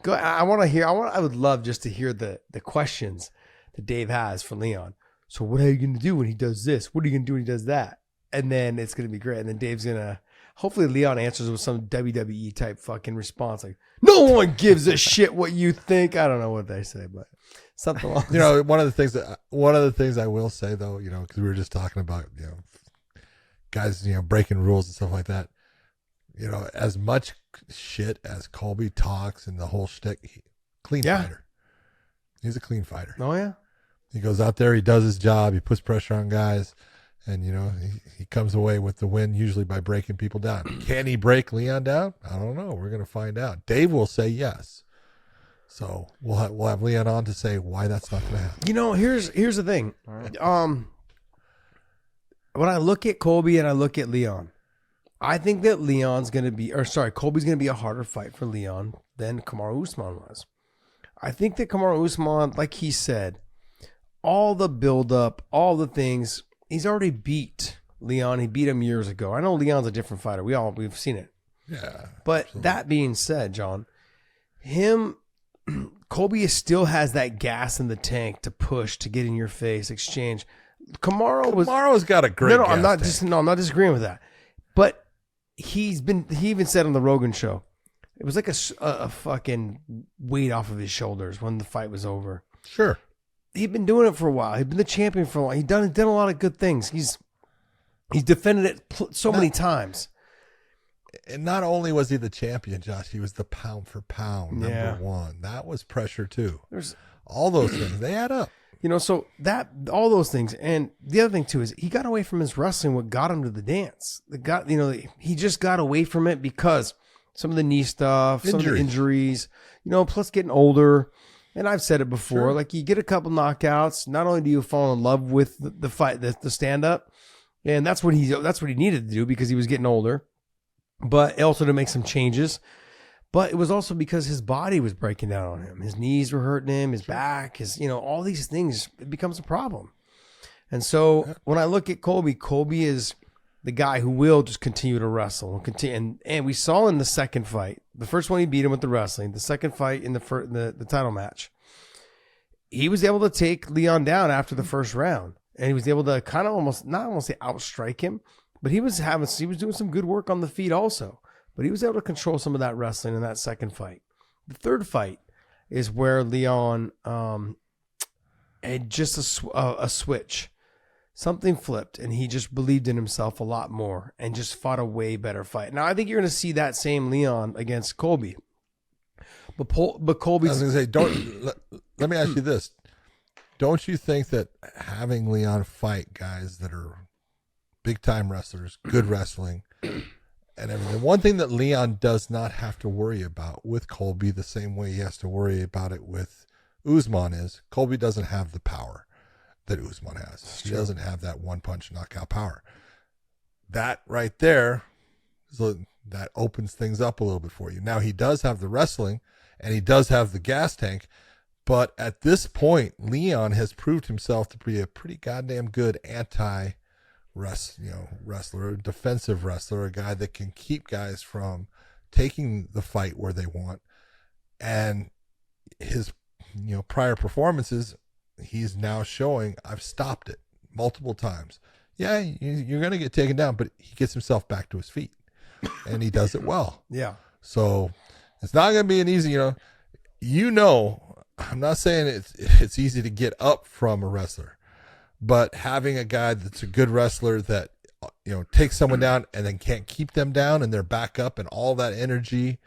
C: I would love just to hear the questions that Dave has for Leon. So what are you going to do when he does this? What are you going to do when he does that? And then it's going to be great. And then Dave's going to, hopefully Leon answers with some WWE type fucking response. Like, no one gives a shit what you think. I don't know what they say, but something along
B: one of the things I will say though, because we were just talking about, guys, breaking rules and stuff like that. As much shit as Colby talks and the whole shtick, clean fighter. He's a clean fighter.
C: Oh yeah.
B: He goes out there, he does his job, he puts pressure on guys, and he comes away with the win usually by breaking people down. Can he break Leon down? I don't know. We're going to find out. Dave will say yes. So we'll have Leon on to say why that's not going to happen.
C: Here's the thing. When I look at Colby and I look at Leon, I think that Colby's going to be a harder fight for Leon than Kamaru Usman was. I think that Kamaru Usman, like he said, all the buildup, all the things, he's already beat Leon. He beat him years ago. I know Leon's a different fighter. We've seen it.
B: Yeah.
C: But absolutely. That being said, John, Colby still has that gas in the tank to push, to get in your face, exchange.
B: Kamaru's got a great.
C: I'm not disagreeing with that. But he even said on the Rogan show, it was like a fucking weight off of his shoulders when the fight was over.
B: Sure.
C: He'd been doing it for a while. He'd been the champion for a while. He'd done a lot of good things. He's defended it so many times.
B: And not only was he the champion, Josh, he was the pound for pound number one. That was pressure too. There's all those things. They add up.
C: So that, all those things. And the other thing too is he got away from his wrestling, what got him to the dance. He just got away from it because some of the knee stuff, some of the injuries, plus getting older. And I've said it before, like you get a couple knockouts, not only do you fall in love with the fight, the stand up, and that's what he needed to do because he was getting older, but also to make some changes. But it was also because his body was breaking down on him. His knees were hurting him, his back, all these things, it becomes a problem. And so when I look at Colby is the guy who will just continue to wrestle and continue. And we saw in the second fight, the first one he beat him with the wrestling, the second fight in the title match, he was able to take Leon down after the first round. And he was able to kind of not almost say outstrike him, but he was doing some good work on the feet also. But he was able to control some of that wrestling in that second fight. The third fight is where Leon had just a switch. Something flipped, and he just believed in himself a lot more and just fought a way better fight. Now, I think you're going to see that same Leon against Colby. But Colby's...
B: I was going to say, let me ask you this. Don't you think that having Leon fight guys that are big-time wrestlers, good wrestling, and everything, one thing that Leon does not have to worry about with Colby the same way he has to worry about it with Usman is Colby doesn't have the power that Usman has. He doesn't have that one-punch knockout power. That right there, that opens things up a little bit for you. Now, he does have the wrestling, and he does have the gas tank, but at this point, Leon has proved himself to be a pretty goddamn good wrestler, a defensive wrestler, a guy that can keep guys from taking the fight where they want. And his, prior performances, he's now showing I've stopped it multiple times. Yeah, you're going to get taken down, but he gets himself back to his feet, and he does it well.
C: Yeah.
B: So it's not going to be an easy, I'm not saying it's easy to get up from a wrestler, but having a guy that's a good wrestler that, takes someone down and then can't keep them down and they're back up and all that energy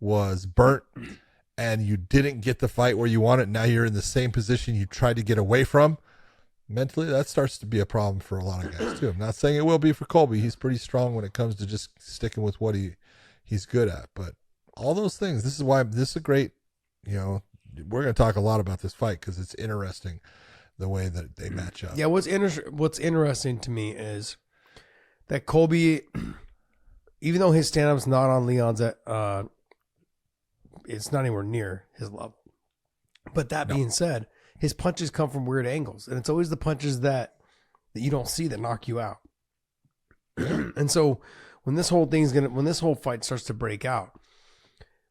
B: was burnt and you didn't get the fight where you want it. Now you're in the same position you tried to get away from. Mentally, that starts to be a problem for a lot of guys too. I'm not saying it will be for Colby. He's pretty strong when it comes to just sticking with what he's good at. But all those things, this is a great, we're going to talk a lot about this fight because it's interesting the way that they match up.
C: Yeah, what's interesting to me is that Colby, even though his stand-up's not on Leon's, it's not anywhere near his level. But that being said, his punches come from weird angles, and it's always the punches that you don't see that knock you out. And so when this whole fight starts to break out,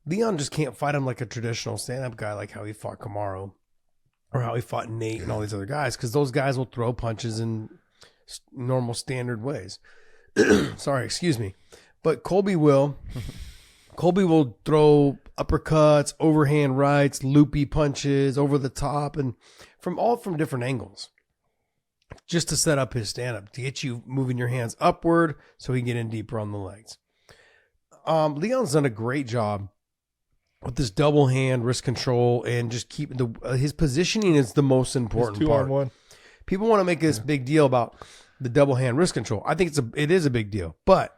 C: Leon just can't fight him like a traditional stand-up guy, like how he fought Kamaru or how he fought Nate and all these other guys, because those guys will throw punches in normal standard ways. Sorry, excuse me. But Colby will throw uppercuts, overhand rights, loopy punches, over the top, and from different angles, just to set up his stand-up, to get you moving your hands upward so he can get in deeper on the legs. Leon's done a great job with this double hand wrist control and just keeping his positioning is the most important part.
B: 2-on-1.
C: People want to make this big deal about the double hand wrist control. I think it is a big deal, but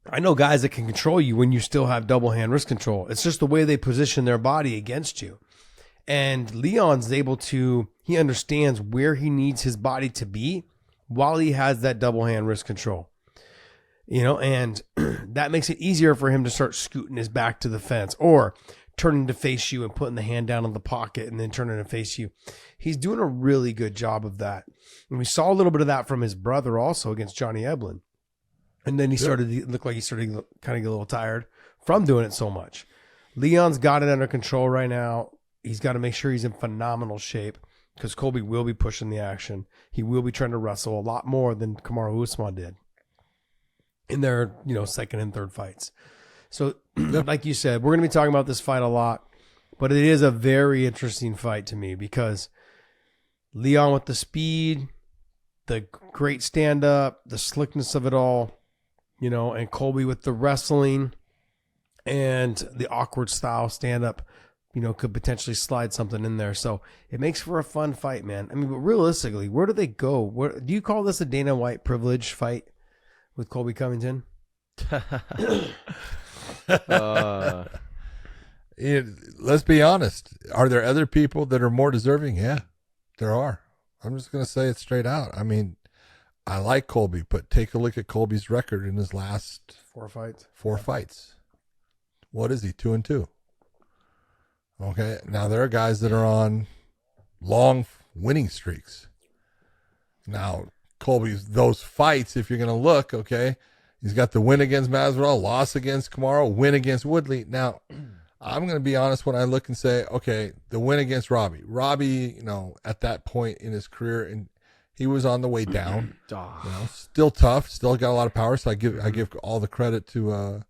C: I know guys that can control you when you still have double hand wrist control. It's just the way they position their body against you. And Leon's he understands where he needs his body to be while he has that double hand wrist control. And that makes it easier for him to start scooting his back to the fence or turning to face you and putting the hand down in the pocket and then turning to face you. He's doing a really good look of that. And we saw a little bit of that from his brother also against Johnny Eblen. And then he started to look like he started to kind of get a little tired from doing it so much. Leon's got it under control right now. He's got to make sure he's in phenomenal shape because Colby will be pushing the action. He will be trying to wrestle a lot more than Kamaru Usman did in their, second and third fights. So like you said, we're going to be talking about this fight a lot, but it is a very interesting fight to me because Leon with the speed, the great stand-up, the slickness of it all, and Colby with the wrestling and the awkward style stand-up. could potentially slide something in there. So it makes for a fun fight, man. I mean, but realistically, where do they go? Do you call this a Dana White privilege fight with Colby Covington?
B: Let's be honest. Are there other people that are more deserving? Yeah, there are. I'm just going to say it straight out. I mean, I like Colby, but take a look at Colby's record in his last
C: 4 fights.
B: 4 fights. What is he? 2-2. Okay. Now there are guys that are on long winning streaks. Now Colby's those fights, if you're going to look, okay, he's got the win against Masvidal, loss against Kamaru, win against Woodley. Now, I'm going to be honest when I look and say, okay, the win against Robbie. Robbie, at that point in his career, and he was on the way down. Still tough, still got a lot of power. So I give all the credit to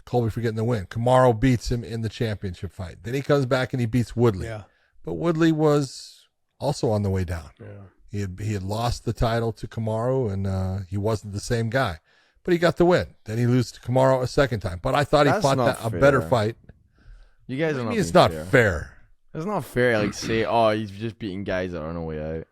B: Colby for getting the win. Kamaru beats him in the championship fight. Then he comes back and he beats Woodley.
C: Yeah.
B: But Woodley was also on the way down.
C: Yeah.
B: He had lost the title to Kamaru, and he wasn't the same guy. But he got the win. Then he loses to Kamaru a second time. But I thought he fought a better fight.
D: You guys are not.
B: It's not fair.
D: It's not fair. Like say, he's just beating guys that are on the way out.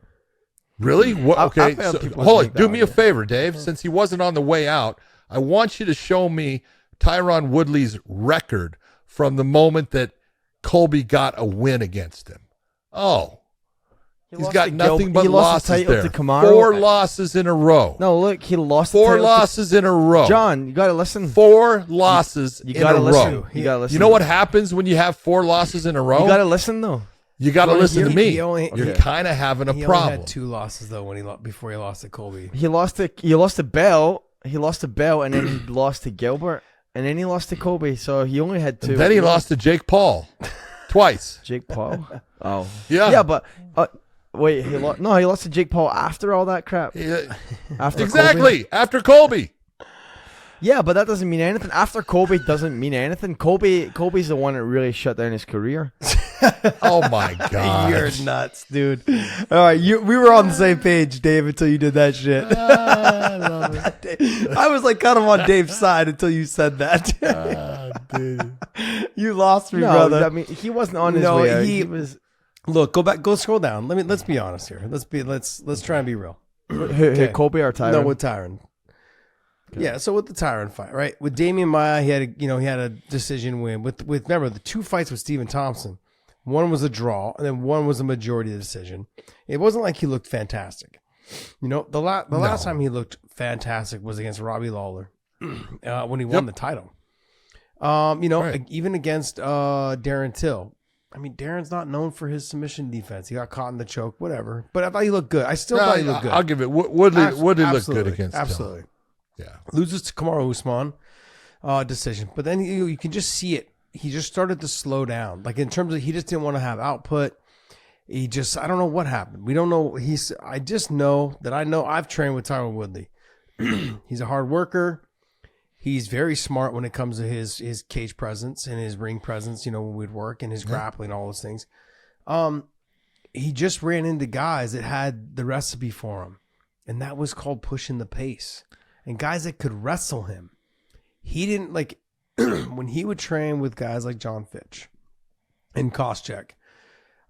B: Really? What? Okay.
D: I
B: So, hold on. Do me a favor, Dave. Since he wasn't on the way out, I want you to show me Tyron Woodley's record from the moment that Colby got a win against him. Oh. He's got nothing but losses there. 4 losses in a row.
D: No, look, he lost
B: 4 losses in a row.
D: John, you got to listen.
B: 4 losses in a row.
D: You got to listen.
B: You know what happens when you have 4 losses in a row?
D: You got to listen, though.
B: You got to listen to me. You're kind of having a
C: He
B: problem.
C: only had 2 losses though before he lost to Colby.
D: He lost to Bell. He lost to Bell, and then he lost to Gilbert, and then he lost to Colby. So he only had 2.
B: And then he lost to Jake Paul twice.
D: Jake Paul. Oh,
B: Yeah.
D: yeah, but wait, he lost to Jake Paul after all that crap. After
B: Exactly. After Colby.
D: Yeah, but that doesn't mean anything. After Colby doesn't mean anything. Colby's the one that really shut down his career.
B: Oh my God.
C: You're nuts, dude. All right, we were on the same page, Dave, until you did that shit. I love it. I was like kind of on Dave's side until you said that.
B: Dude.
C: You lost me, brother.
D: I mean, he wasn't on his way out. He was.
C: Look, go scroll down. Let's be honest here. Let's try and be real.
D: Who, Colby or Tyron?
C: No, with Tyron. Okay. Yeah, so with the Tyron fight, right? With Damian Maia, he had a decision win. With remember the 2 fights with Stephen Thomson. One was a draw, and then one was a majority decision. It wasn't like he looked fantastic. The last time he looked fantastic was against Robbie Lawler when he won the title. Right. Even against Darren Till. I mean, Darren's not known for his submission defense. He got caught in the choke, whatever. But I thought he looked good. I still thought he looked good.
B: I'll give it. Woodley looked good against Till.
C: Absolutely.
B: Yeah.
C: Loses to Kamaru Usman decision. But then you can just see it. He just started to slow down. Like in terms of he just didn't want to have output. I don't know what happened. We don't know. I just know that I've trained with Tyron Woodley. He's a hard worker. He's very smart when it comes to his cage presence and his ring presence, when we'd work and his grappling, all those things. He just ran into guys that had the recipe for him. And that was called pushing the pace. And guys that could wrestle him. He didn't when he would train with guys like John Fitch and Koscheck.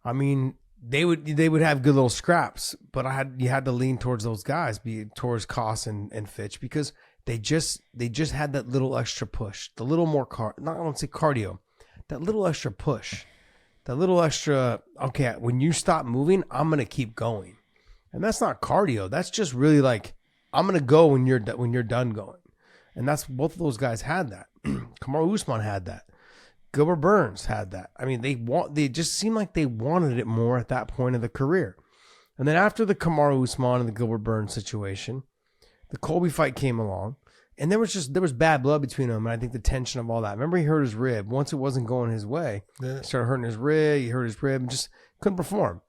C: I mean, they would have good little scraps, but you had to lean towards those guys, towards Koss and Fitch, because they just had that little extra push, the little more I don't want to say cardio, that little extra push, that little extra. Okay, when you stop moving, I'm gonna keep going, and that's not cardio. That's just really like I'm gonna go when you're done going, and that's both of those guys had that. Kamaru Usman had that. Gilbert Burns had that. I mean, they just seemed like they wanted it more at that point of the career. And then after the Kamaru Usman and the Gilbert Burns situation, the Colby fight came along, and there was bad blood between them. And I think the tension of all that. Remember, he hurt his rib. Once it wasn't going his way, he started hurting his rib. He hurt his rib and just couldn't perform.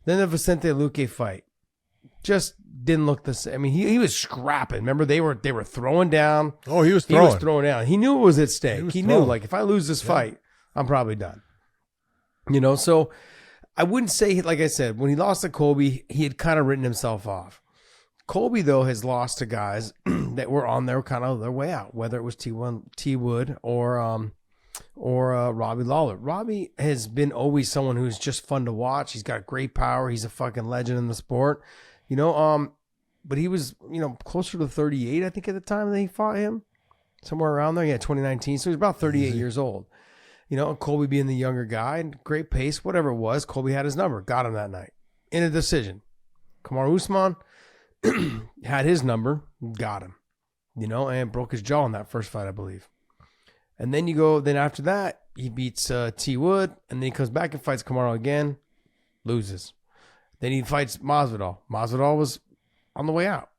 C: Then the Vicente Luque fight just didn't look the same. I mean, he was scrapping. Remember, they were throwing down.
B: Oh, he was throwing.
C: He was throwing down. He knew it was at stake. He knew, like, if I lose this fight, I'm probably done. So I wouldn't say, like I said, when he lost to Colby, he had kind of written himself off. Colby, though, has lost to guys that were on their kind of their way out, whether it was T Wood or or Robbie Lawler. Robbie has been always someone who's just fun to watch. He's got great power. He's a fucking legend in the sport. But he was, closer to 38, I think, at the time that he fought him. Somewhere around there. Yeah, 2019. So he's about 38 years old. Colby being the younger guy, and great pace, whatever it was. Colby had his number. Got him that night. In a decision. Kamaru Usman had his number. Got him. And broke his jaw in that first fight, I believe. And then then after that, he beats T. Wood, and then he comes back and fights Kamaru again, loses. Then he fights Masvidal. Masvidal was on the way out.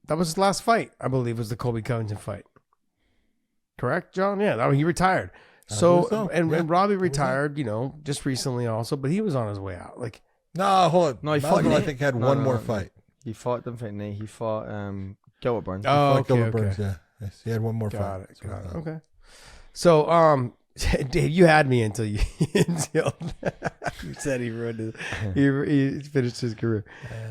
C: That was his last fight, I believe, was the Colby Covington fight. Correct, John? Yeah, he retired. And Robbie retired, just recently also, but he was on his way out.
B: No, hold on.
D: No, he fought
B: Masvidal, I think, had one more fight.
D: He fought them fight Nate. He fought Gilbert Burns.
C: Oh,
B: Like Gilbert
C: okay.
B: Burns, yeah. Yes, he had one more
C: Got
B: fight.
C: it. Got it. Okay. So, Dave, you had me until you you said he ruined it. He finished his career.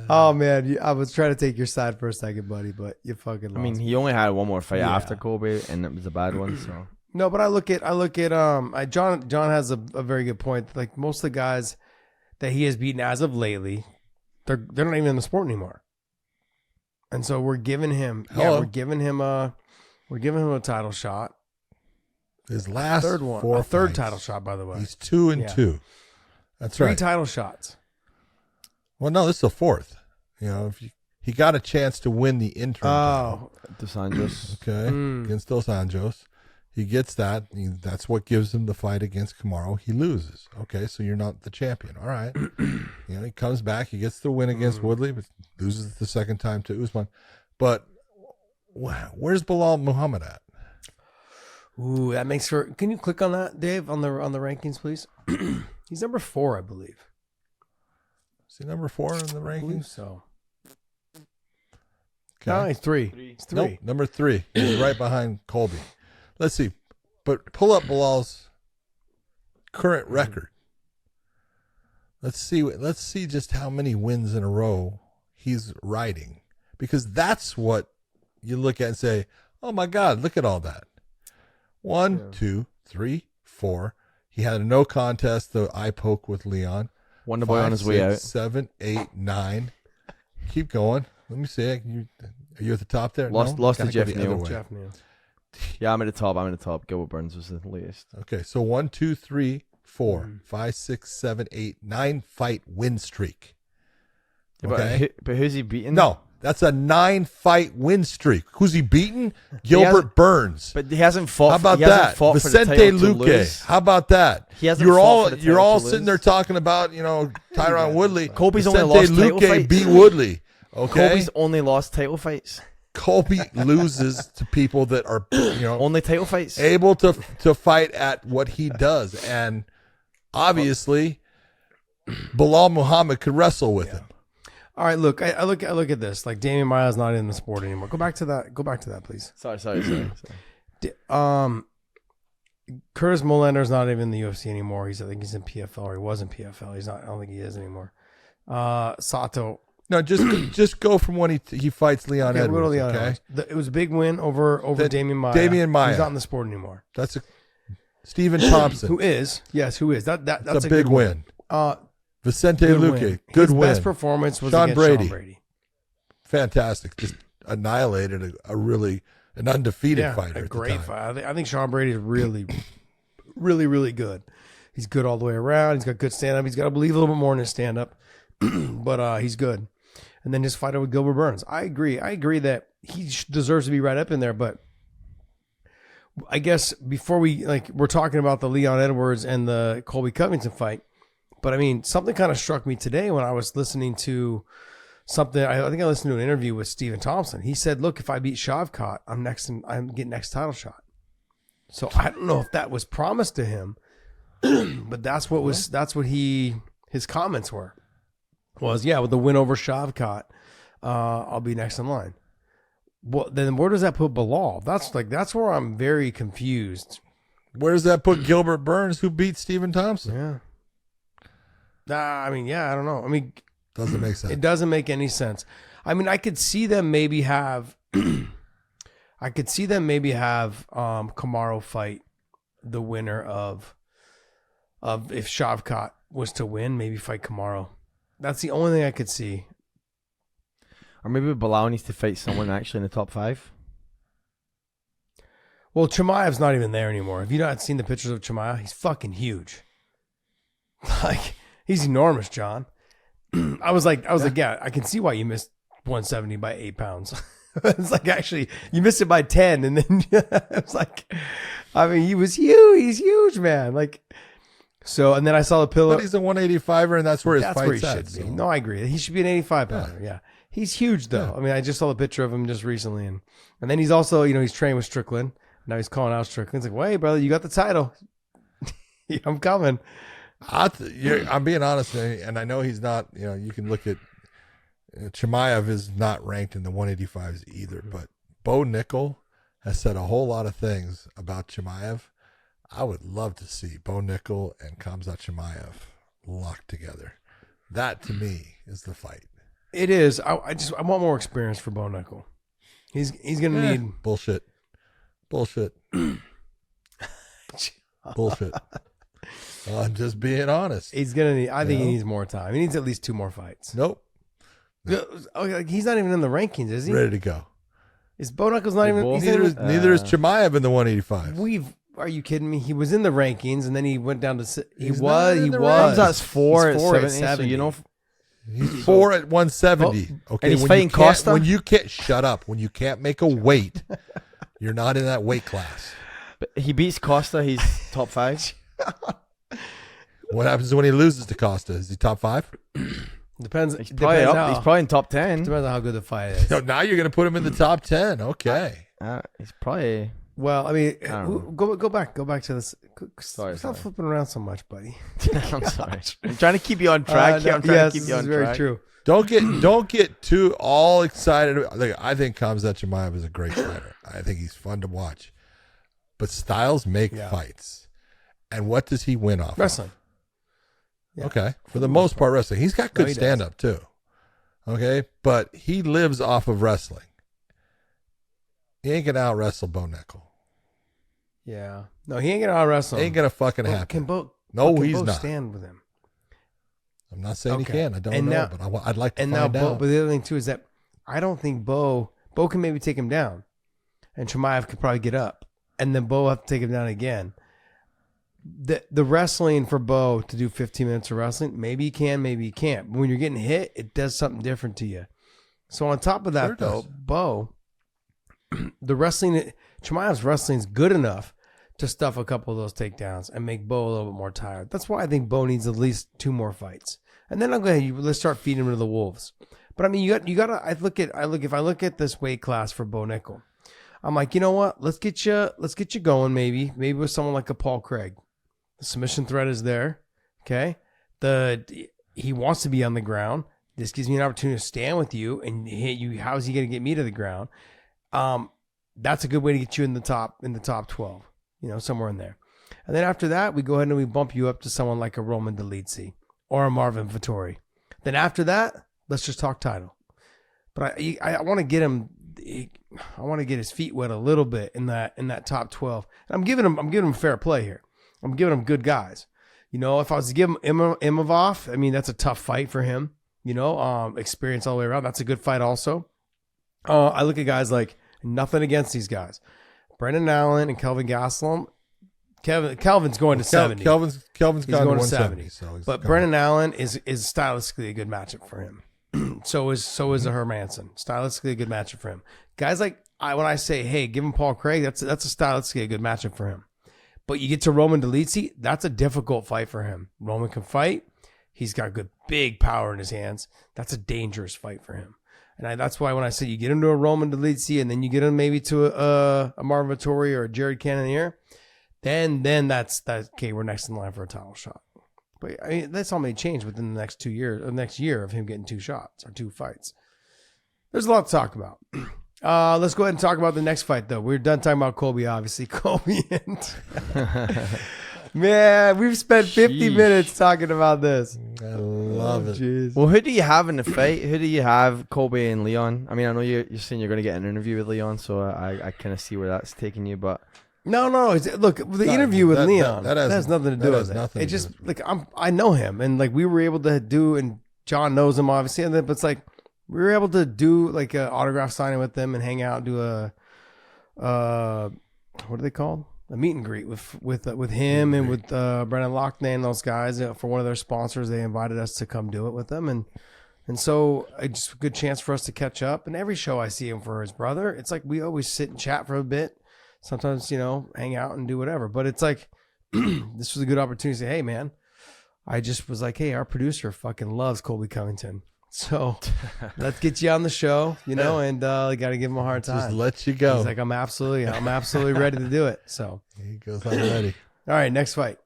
C: Oh man, I was trying to take your side for a second, buddy, but you fucking lost.
D: I mean, he only had one more fight
C: Yeah.
D: after Kobe, and it was a bad one. So
C: No, but I look at John has a very good point. Like most of the guys that he has beaten as of lately, they're not even in the sport anymore. And so we're giving him a title shot.
B: His last
C: Third one.
B: four
C: A third
B: fights,
C: title shot, by the way.
B: He's 2-2. That's
C: Three
B: right.
C: title shots.
B: Well, no, this is the fourth. He got a chance to win the interim title.
D: Dos Anjos.
B: Okay, against Dos Anjos. He gets that. That's what gives him the fight against Kamaru. He loses. Okay, so you're not the champion. All right. He comes back. He gets the win against Woodley, but loses the second time to Usman. But where's Bilal Muhammad at?
C: Ooh, that makes for. Can you click on that, Dave, on the rankings, please? He's number 4, I believe.
B: Is he number 4 in the
C: I believe
B: rankings?
C: so.
B: Okay.
C: No, he's 3. He's 3.
B: Nope, number 3. He's right behind Colby. Let's see. But pull up Bilal's current record. Let's see just how many wins in a row he's riding. Because that's what you look at and say, oh my God, look at all that. 1, 2, 3, 4. He had a no contest, the eye poke with Leon.
D: Wonder Boy
B: 5,
D: on his way
B: 6,
D: out.
B: 7, 8, 9. Keep going. Let me see. Are you at the top there?
D: Lost
B: No?
D: to
B: Gotta
D: Jeff
B: go the other
D: Neal.
B: way.
C: Jeff Neal.
D: Yeah, I'm at the top. Gilbert Burns was the latest.
B: Okay, so 1, 2, 3, 4, 5, 6, 7, 8, 9 fight win streak. Okay.
D: But who's he beating?
B: No, that's a 9 fight win streak. Who's he beating? Gilbert Burns.
D: But he hasn't fought.
B: How about
D: he hasn't
B: that?
D: fought for the
B: Vicente
D: title to
B: Luque.
D: lose.
B: How about that?
D: He hasn't
B: You're
D: fought
B: all
D: for the
B: you're
D: title
B: all
D: to
B: sitting
D: lose.
B: there talking about Tyron Woodley.
D: Kobe's
B: Vicente
D: only lost title
B: Luque
D: fights.
B: beat Woodley. Okay,
D: Kobe's only lost title fights.
B: Colby loses to people that are
D: Only title fights.
B: able to fight at what he does, and obviously Bilal Muhammad could wrestle with him.
C: All right, look, I look at this. Like Damian Maia's not in the sport anymore. Go back to that, please.
D: Sorry.
C: Curtis Molender's not even in the UFC anymore. I think he's in PFL, or he was in PFL. He's not. I don't think he is anymore. Sato.
B: No, just go from when he fights Leon
C: Okay,
B: Edwards.
C: we'll go to Leon
B: Okay,
C: Edwards. It was a big win over Damian Maia.
B: Damian Maia.
C: He's not in the sport anymore.
B: that's a Stephen Thompson.
C: Who is? Yes, who is? That's
B: That's
C: a
B: a big
C: good
B: win. Vicente
C: Good
B: Luque,
C: win.
B: good
C: His
B: win.
C: best performance was
B: Sean
C: against
B: Brady.
C: Sean Brady.
B: Fantastic. Just annihilated an undefeated fighter.
C: A
B: at
C: great
B: the time.
C: fight. I think Sean Brady is really, really, really good. He's good all the way around. He's got good stand up. He's got to believe a little bit more in his stand up, but he's good. And then his fight with Gilbert Burns. I agree that he deserves to be right up in there. But I guess before we're talking about the Leon Edwards and the Colby Covington fight. But I mean, something kind of struck me today when I was listening to something. I think I listened to an interview with Stephen Thompson. He said, "Look, if I beat Shavkat, I'm getting next title shot." So I don't know if that was promised to him, but that's what his comments were. Was with the win over Shavkat, I'll be next in line. Well, then where does that put Bilal? That's where I'm very confused.
B: Where does that put Gilbert Burns, who beat Stephen Thompson?
C: Yeah. I don't know. I mean,
B: Doesn't make sense.
C: it doesn't make any sense. I mean, I could see them maybe have Kamaru fight the winner of if Shavkat was to win, maybe fight Kamaru. That's the only thing I could see.
D: Or maybe Bilal needs to fight someone actually in the top 5.
C: Well, Chimaev's not even there anymore. Have you not seen the pictures of Chimaev? He's fucking huge. Like, he's enormous, John. I was like, yeah, I can see why you missed 170 by 8 pounds. It's like, actually, you missed it by 10, and then it's like, I mean, he was huge. He's huge, man. Like, so, and then I saw the pillow.
B: But he's a 185er, and that's where his
C: That's
B: fight's
C: where he
B: at.
C: should be.
B: So.
C: No, I agree. He should be an 85 pounder. Yeah. He's huge, though.
B: Yeah.
C: I mean, I just saw the picture of him just recently, and then he's also, he's trained with Strickland. Now he's calling out Strickland. He's like, "Wait, brother, you got the title. I'm coming."
B: I'm being honest, and I know he's not. You can look at Chimaev is not ranked in the 185s either, but Bo Nickel has said a whole lot of things about Chimaev. I would love to see Bo Nickel and Khamzat Chimaev locked together. That to me is the fight.
C: It is. I want more experience for Bo Nickel. He's gonna need
B: bullshit. Bullshit. I'm just being honest.
C: He's gonna need. I think he needs more time. He needs at least 2 more fights.
B: Nope.
C: Oh, he's not even in the rankings, is he?
B: Ready to go.
C: Is Bo Knuckles not even?
B: Neither is Chimaev in the 185.
C: Are you kidding me? He was in the rankings, and then he went down to. He
B: He's
C: was.
B: not
C: He
B: in the
C: was.
D: That's 4 at
C: He's
D: 70.
C: 70.
D: So,
B: He's 4 at 170. Okay,
D: and he's
B: when
D: fighting
B: you can't-
D: Costa?
B: When you can't shut up, when you can't make a weight, you're not in that weight class.
D: but he beats Costa. He's top 5.
B: What happens when he loses to Costa? Is he top 5?
C: Depends.
D: He's probably up. He's probably in top 10.
C: Depends on how good the fight is.
B: No, now you're going to put him in the top 10. Okay.
D: He's probably.
C: Well, I mean,
D: don't know.
C: go back to this.
D: Sorry.
C: Stop flipping around so much, buddy.
D: I'm sorry. I'm trying to keep you on track. I'm trying to keep you on
C: very
D: track.
C: true.
B: Don't get too all excited. Like, I think Khamzat Chimaev is a great fighter. I think he's fun to watch. But styles make fights. And what does he win off
C: Wrestling.
B: of?
C: Yeah.
B: Okay. For the most part, wrestling. He's got good
C: he does.
B: stand-up, too. Okay? But he lives off of wrestling. He ain't going to out-wrestle Bo Nickel.
C: Yeah. No, he ain't gonna out wrestle.
B: Ain't going to fucking
C: But
B: happen.
C: Can Bo?
B: No,
C: can
B: he's
C: Bo
B: not.
C: stand with him?
B: I'm not saying
C: Okay.
B: he can. I don't
C: And
B: know,
C: now-
B: but I'd like to
C: And now,
B: find
C: Bo,
B: out.
C: but the other thing too is that I don't think Bo can maybe take him down, and Chimaev could probably get up, and then Bo have to take him down again. The wrestling for Bo to do 15 minutes of wrestling, maybe he can, maybe he can't. But when you're getting hit, it does something different to you. So on top of that,
B: Sure
C: though,
B: does.
C: Bo, the wrestling, Chimaev's wrestling is good enough to stuff a couple of those takedowns and make Bo a little bit more tired. That's why I think Bo needs at least 2 more fights. And then I'll go ahead. Let's start feeding him to the wolves. But I mean, you got to. If I look at this weight class for Bo Nickel, I'm like, you know what? Let's get you going. Maybe with someone like a Paul Craig. The submission threat is there. Okay. He wants to be on the ground. This gives me an opportunity to stand with you and hit you. How is he going to get me to the ground? That's a good way to get you in the top 12. Somewhere in there. And then after that, we go ahead and we bump you up to someone like a Roman Dolidze or a Marvin Vettori. Then after that, let's just talk title. But I want to get him. I want to get his feet wet a little bit in that top 12. And I'm giving him fair play here. I'm giving him good guys. If I was to give him Imavov, I mean that's a tough fight for him. Experience all the way around. That's a good fight also. I look at guys like nothing against these guys. Brendan Allen and Kelvin Gastelum. Kelvin's going to 70.
B: Kelvin's
C: He's
B: gone
C: going
B: to
C: to 70.
B: 170. So he's
C: But
B: gone.
C: Brendan Allen is stylistically a good matchup for him. So is a Hermanson. Stylistically a good matchup for him. Guys like when I say, hey, give him Paul Craig, that's a stylistically a good matchup for him. But you get to Roman Dolidze, that's a difficult fight for him. Roman can fight. He's got good big power in his hands. That's a dangerous fight for him. And that's why when I say you get him to a Roman Dolidze and then you get him maybe to a Marvin Vettori or a Jared Cannonier, then that's okay, we're next in line for a title shot. But I mean, that's all may change within the next 2 years, or next year of him getting 2 shots or 2 fights. There's a lot to talk about. Let's go ahead and talk about the next fight, though. We're done talking about Colby, obviously. Colby and man, we've spent 50
D: Sheesh.
C: minutes talking about this.
B: I love it.
C: Jeez.
D: Well, who do you have in the fight? Who do you have, Colby and Leon? I mean, I know you're saying you're going to get an interview with Leon, so I kind of see where that's taking you. But
C: No. Look, the interview with Leon that has nothing to do with it. It just I know him, and like we were able to do, and John knows him obviously, but it's like we were able to do like an autograph signing with them and hang out and do a what are they called? A meet and greet with him and with Brendan Loughnane and those guys for one of their sponsors. They invited us to come do it with them, and so it's just a good chance for us to catch up. And every show I see him for his brother, it's like we always sit and chat for a bit. Sometimes, hang out and do whatever. But it's like, this was a good opportunity to say, hey, man, I just was like, hey, our producer fucking loves Colby Covington. So let's get you on the show, and I got to give him a hard time.
B: Just let you go.
C: He's like, I'm absolutely ready to do it. So
B: he goes, I'm ready.
C: All right, next fight.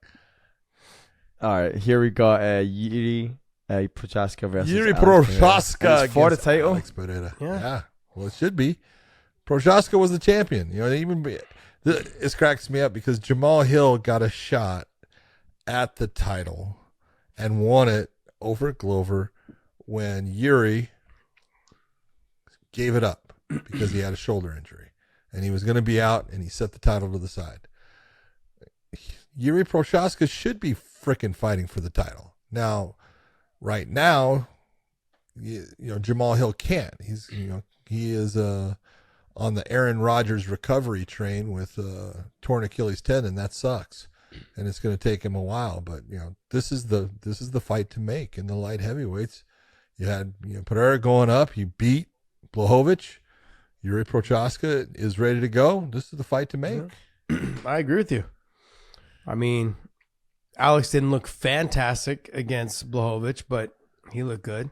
D: All right, here we got Jiri Prochazka versus
B: Jiri
D: Alex
B: Prochazka
D: for the title.
B: Alex Pereira. Yeah. Well, it should be. Prochazka was the champion. This cracks me up because Jamal Hill got a shot at the title and won it over Glover when Jiri gave it up because he had a shoulder injury and he was going to be out, and he set the title to the side. Jiri Prochazka should be freaking fighting for the title. Now, right now, Jamal Hill can't. He is on the Aaron Rodgers recovery train with torn Achilles tendon. That sucks, and it's going to take him a while. But this is the fight to make in the light heavyweights. You had Pereira going up. He beat Blachowicz. Jiri Prochazka is ready to go. This is the fight to make.
C: I agree with you. I mean, Alex didn't look fantastic against Blachowicz, but he looked good.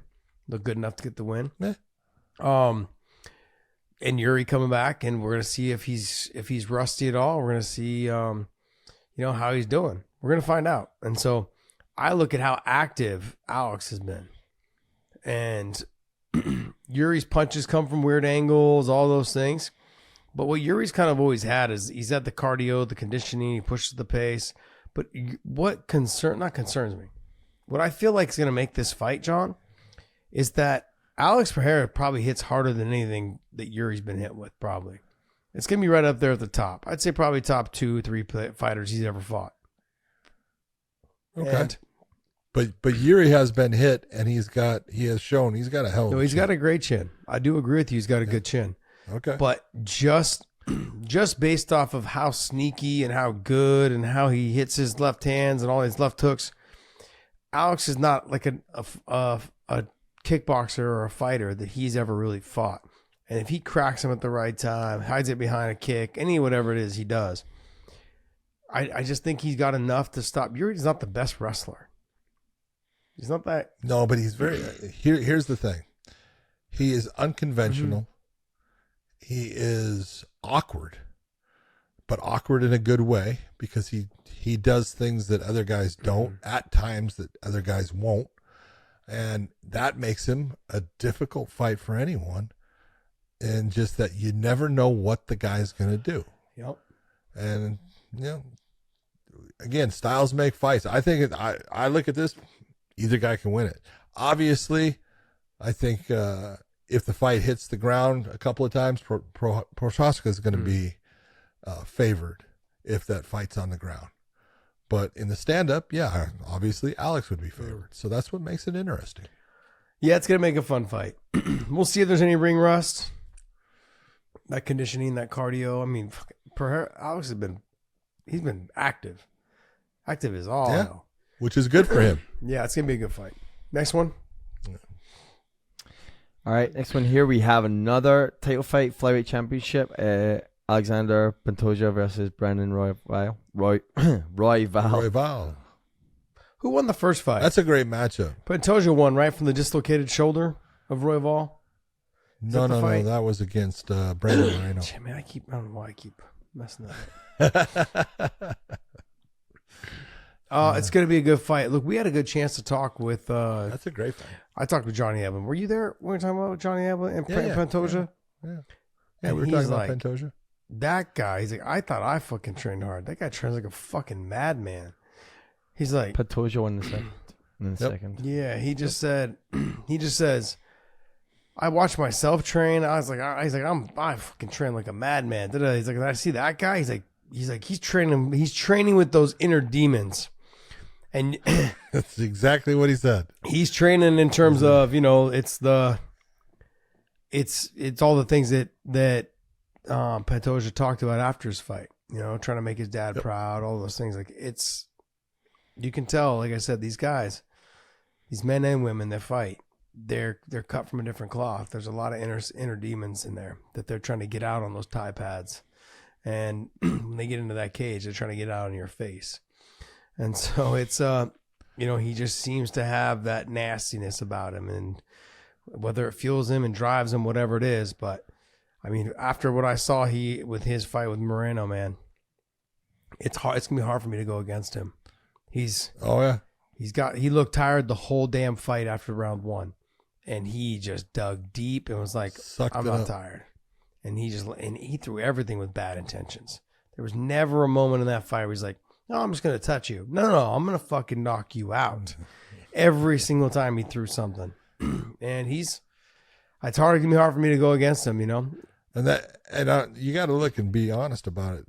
C: Looked good enough to get the win.
B: Yeah.
C: And Jiri coming back, and we're gonna see if he's rusty at all. We're gonna see, how he's doing. We're gonna find out. And so, I look at how active Alex has been, and Yuri's punches come from weird angles, all those things. But what Yuri's kind of always had is he's had the cardio, the conditioning, he pushes the pace. But what not concerns me, what I feel like is gonna make this fight, John, is that Alex Pereira probably hits harder than anything that Yuri's been hit with, probably. It's going to be right up there at the top. I'd say probably top 2-3 fighters he's ever fought.
B: Okay.
C: And,
B: but Jiri has been hit, and he's got a hell of a chin.
C: He's got a great chin. I do agree with you. He's got a good chin.
B: Okay.
C: But just based off of how sneaky and how good and how he hits his left hands and all his left hooks, Alex is not like a kickboxer or a fighter that he's ever really fought. And if he cracks him at the right time, hides it behind a kick, whatever it is he does, I just think he's got enough to stop. Yuri's not the best wrestler. He's not that.
B: No, but he's very. Here's the thing. He is unconventional. Mm-hmm. He is awkward, but awkward in a good way because he does things that other guys don't at times that other guys won't. And that makes him a difficult fight for anyone. And just that you never know what the guy's going to do.
C: Yep.
B: And, again, styles make fights. I think I look at this, either guy can win it. Obviously, I think if the fight hits the ground a couple of times, Prochazka is going to be favored if that fight's on the ground. But in the stand-up, yeah, obviously Alex would be favored. So that's what makes it interesting.
C: Yeah, it's going to make a fun fight. We'll see if there's any ring rust. That conditioning, that cardio. I mean, Alex he's been active. Active is all.
B: Yeah, which is good for him.
C: Yeah, it's going to be a good fight. Next one.
D: All right, next one here. We have another title fight, flyweight championship. Alexander Pantoja versus Brandon Royval.
B: Royval.
C: Who won the first fight?
B: That's a great matchup.
C: Pantoja won, right, from the dislocated shoulder of Royval?
B: No. That was against Brandon Moreno.
C: Man, I don't know why I keep messing that up. It's going to be a good fight. Look, we had a good chance to talk with...
B: That's a great fight.
C: I talked with Johnny Eblen. Were you there when we were talking about Johnny Eblen and Pantoja?
B: Yeah, we were talking about Pantoja.
C: That guy, he's like, I thought I fucking trained hard. That guy trains like a fucking madman. He's like...
D: Pantoja won the second.
C: Yeah, he just says... I watched myself train. I was like, I fucking train like a madman. He's like, I see that guy. He's like, he's like, he's training with those inner demons. And
B: That's exactly what he said.
C: He's training in terms of, it's all the things that Pantoja talked about after his fight, trying to make his dad proud, all those things. Like you can tell, like I said, these guys, these men and women that fight, they're cut from a different cloth. There's a lot of inner demons in there that they're trying to get out on those Thai pads. And when they get into that cage, they're trying to get out on your face. And so it's, he just seems to have that nastiness about him, and whether it fuels him and drives him, whatever it is. But I mean, after what I saw with his fight with Moreno, man, it's hard. It's gonna be hard for me to go against him. He looked tired the whole damn fight after round 1, and he just dug deep and was like, I'm not tired. And he threw everything with bad intentions. There was never a moment in that fight where he's like, no, I'm just going to touch you. No, I'm going to fucking knock you out. Every single time he threw something. And it's going to be hard for me to go against him,
B: And you got to look and be honest about it.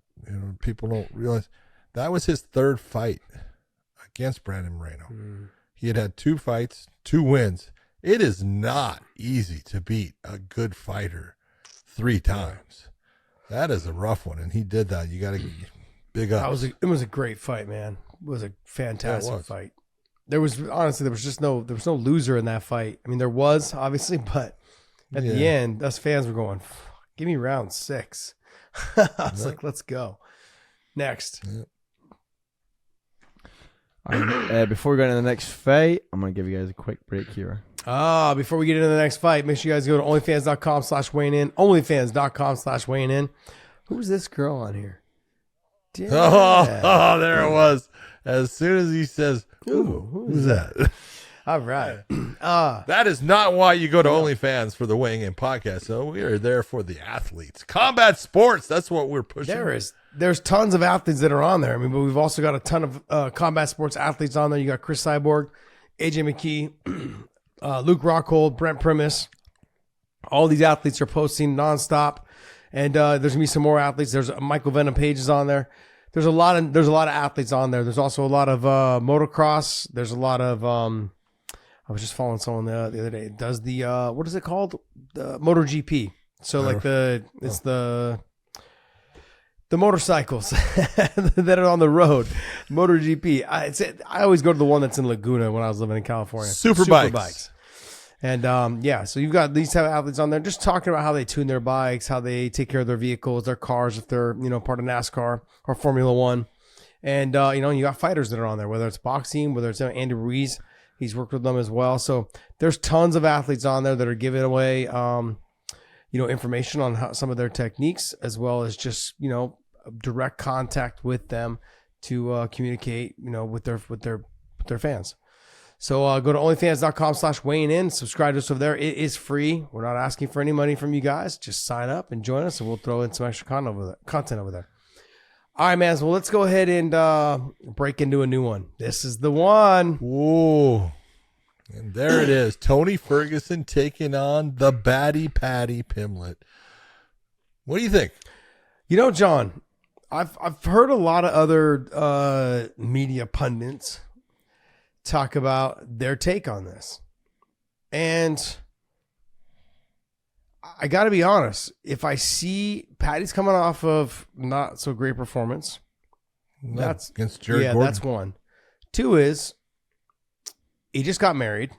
B: People don't realize that was his 3rd fight against Brandon Moreno. He had 2 fights, 2 wins. It is not easy to beat a good fighter 3 times. That is a rough one, and he did that. You got to big up.
C: It was a great fight, man. It was a fantastic fight. There was no loser in that fight. I mean, there was obviously, but at the end, us fans were going, "Give me round 6." I was like, "Let's go." Next.
D: Before we go into the next fight, I'm going to give you guys a quick break here.
C: Before we get into the next fight, make sure you guys go to onlyfans.com/weighing-in. Onlyfans.com/weighing-in. Who's this girl on here? Yeah.
B: Oh, there it was. As soon as he says, who's that?
C: All right.
B: That is not why you go to OnlyFans for the Weighing In podcast. So we are there for the athletes. Combat sports, that's what we're pushing.
C: There's tons of athletes that are on there. I mean, but we've also got a ton of combat sports athletes on there. You got Chris Cyborg, AJ McKee, Luke Rockhold, Brent Primus. All these athletes are posting nonstop. And there's gonna be some more athletes. There's Michael Venom Page is on there. There's a lot of athletes on there. There's also a lot of motocross. There's a lot of I was just following someone the other day. It does the what is it called? The MotoGP. So like it's the motorcycles that are on the road. MotoGP. I always go to the one that's in Laguna when I was living in California.
B: Superbikes.
C: And so you've got these type of athletes on there just talking about how they tune their bikes, how they take care of their vehicles, their cars, if they're, part of NASCAR or Formula One. And, you got fighters that are on there, whether it's boxing, whether it's Andy Ruiz, he's worked with them as well. So there's tons of athletes on there that are giving away, information on some of their techniques, as well as just, direct contact with them to communicate, with their fans. So go to onlyfans.com/weighing-in. Subscribe to us over there. It is free. We're not asking for any money from you guys. Just sign up and join us, and we'll throw in some extra content over there. All right, man. So let's go ahead and break into a new one. This is the one.
B: Whoa. And there it is. Tony Ferguson taking on the baddie Paddy Pimblett. What do you think?
C: John, I've heard a lot of other media pundits talk about their take on this. And I got to be honest, if I see Paddy's coming off of not so great performance, that's
B: against Jared Gordon.
C: That's one. 2 is he just got married.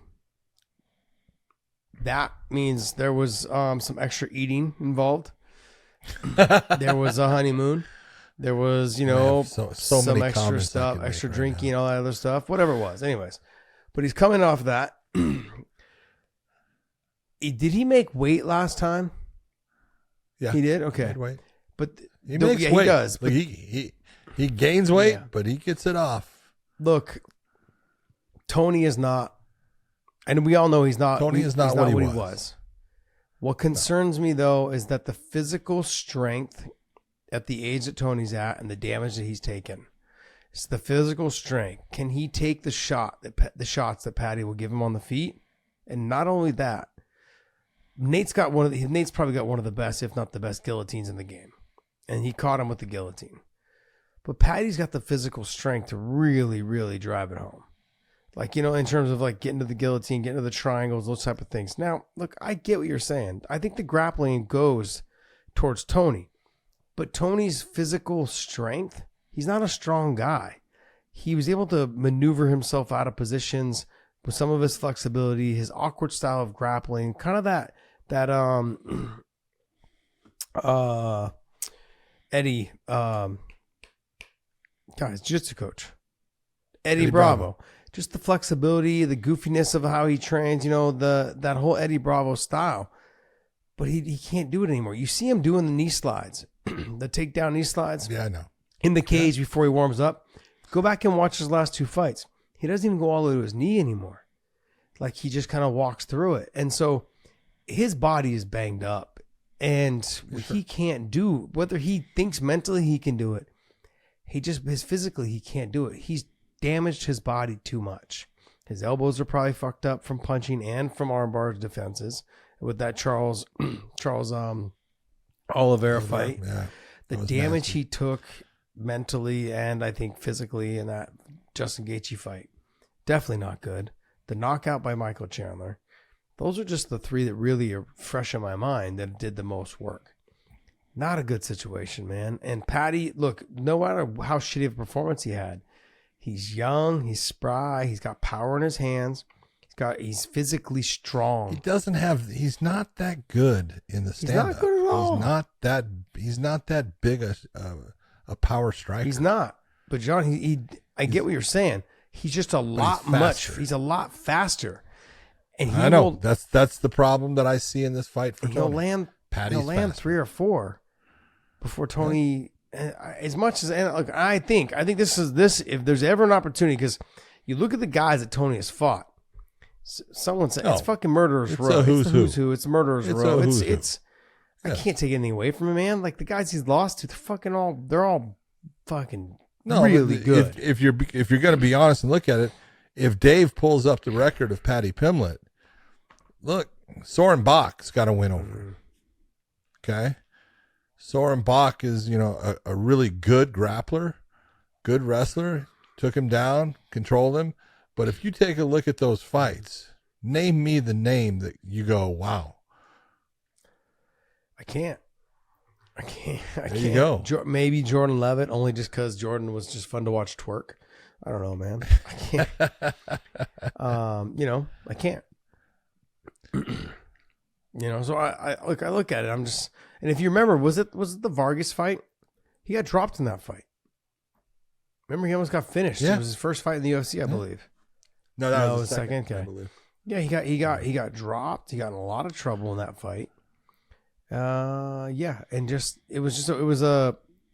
C: That means there was some extra eating involved. There was a honeymoon. There was, some extra stuff, extra drinking, all that other stuff, whatever it was. Anyways, but he's coming off that. Did he make weight last time?
B: Yeah,
C: he did. Okay,
B: weight.
C: But
B: he makes weight.
C: He does.
B: But he gains weight, but he gets it off.
C: Look, Tony is not, and we all know he's not.
B: Tony is not what he was.
C: What concerns me though is that the physical strength at the age that Tony's at and the damage that he's taken. It's the physical strength. Can he take the shots that Paddy will give him on the feet? And not only that, Nate's probably got one of the best, if not the best, guillotines in the game. And he caught him with the guillotine. but Paddy's got the physical strength to really, really drive it home. Like, you know, in terms of like getting to the guillotine, getting to the triangles, those type of things. Now, look, I get what you're saying. I think the grappling goes towards Tony, but Tony's physical strength, he's not a strong guy. He was able to maneuver himself out of positions with some of his flexibility, his awkward style of grappling, kind of that Eddie, his jiu-jitsu coach, Eddie Bravo. Just the flexibility, the goofiness of how he trains, you know, that whole Eddie Bravo style. But he can't do it anymore. You see him doing the knee slides, the takedown knee slides.
B: Yeah, I know.
C: In the cage before he warms up. Go back and watch his last 2 fights. He doesn't even go all the way to his knee anymore. Like, he just kind of walks through it. And so his body is banged up. And he can't do, whether he thinks mentally he can do it, his physically he can't do it. He's damaged his body too much. His elbows are probably fucked up from punching and from armbar defenses with that Charles Oliveira fight.
B: Yeah,
C: the damage he took mentally and I think physically in that Justin Gaethje fight, definitely not good. The knockout by Michael Chandler. Those are just the 3 that really are fresh in my mind that did the most work. Not a good situation, man. And Paddy, look, no matter how shitty of a performance he had, he's young, he's spry, he's got power in his hands, he's physically strong.
B: He's not that good in the stand-up.
C: He's not good at all.
B: He's not that big a power striker.
C: He's not. But John, I get what you're saying. He's just he's a lot faster. And
B: I know that's the problem that I see in this fight for Tony.
C: He'll land 3 or 4 before Tony. As much as look, I think this if there's ever an opportunity, because you look at the guys that Tony has fought. Someone said it's fucking murderer's row.
B: It's
C: the who's who. It's murderer's row.
B: It's
C: I can't take anything away from him, man. Like the guys he's lost to, they're all fucking really good.
B: If you're going to be honest and look at it, if Dave pulls up the record of Paddy Pimblett, look, Soren Bach's got to win over him. Okay, Soren Bach is a really good grappler, good wrestler. Took him down, controlled him. But if you take a look at those fights, name me the name that you go, wow.
C: I can't.
B: There you go.
C: Maybe Jordan Levitt, only just because Jordan was just fun to watch twerk. I don't know, man. I can't. I can't. So I look at it. I'm just, and if you remember, was it the Vargas fight? He got dropped in that fight. Remember, he almost got finished.
B: Yeah.
C: It was his first fight in the UFC, I believe.
B: No, that was
C: the second. Okay.
B: I believe.
C: Yeah, he got dropped. He got in a lot of trouble in that fight. Yeah, and it was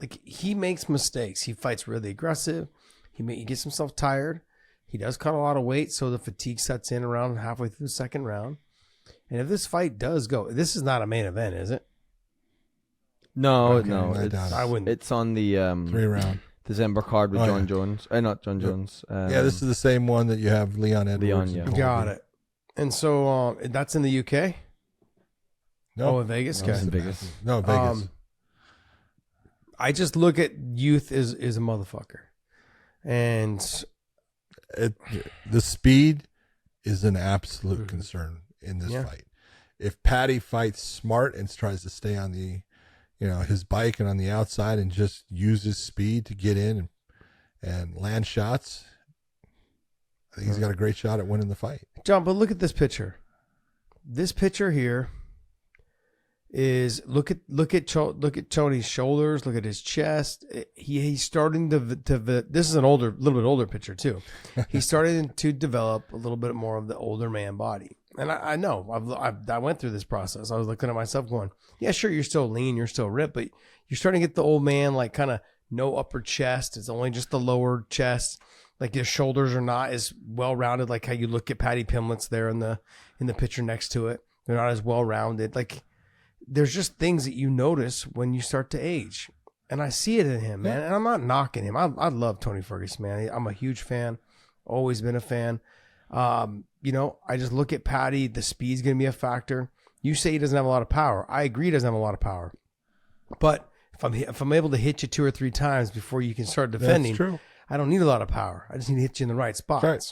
C: like he makes mistakes. He fights really aggressive. He gets himself tired. He does cut a lot of weight, so the fatigue sets in around halfway through the second round. And if this fight does go, this is not a main event, is it?
D: No,
B: Okay,
D: no,
C: I wouldn't.
D: It's on the
B: 3-round
D: December card with John Jones. Not John Jones.
B: yeah, this is the same one that you have Leon Edwards.
D: yeah.
C: Got it. And so that's in the UK?
B: No,
C: in Vegas?
B: No,
C: Okay.
D: in Vegas.
B: No, Vegas.
C: I just look at youth as a motherfucker. And
B: the speed is an absolute concern in this fight. If Paddy fights smart and tries to stay on the, his bike and on the outside and just uses speed to get in and land shots, I think he's got a great shot at winning the fight.
C: John, but look at this picture. This picture here is look at Tony's shoulders. Look at his chest. He's starting to this is little bit older picture too. He's starting to develop a little bit more of the older man body. And I know I went through this process. I was looking at myself going, yeah, sure, you're still lean, you're still ripped, but you're starting to get the old man, like kind of no upper chest. It's only just the lower chest. Like your shoulders are not as well rounded, like how you look at Paddy Pimblett's there in the picture next to it. They're not as well rounded. Like there's just things that you notice when you start to age. And I see it in him, man. And I'm not knocking him. I love Tony Ferguson, man. I'm a huge fan. Always been a fan. I just look at Paddy. The speed's going to be a factor. You say he doesn't have a lot of power. I agree he doesn't have a lot of power. But If I'm able to hit you 2 or 3 times before you can start defending,
B: That's true.
C: I don't need a lot of power. I just need to hit you in the right spots.
B: Right.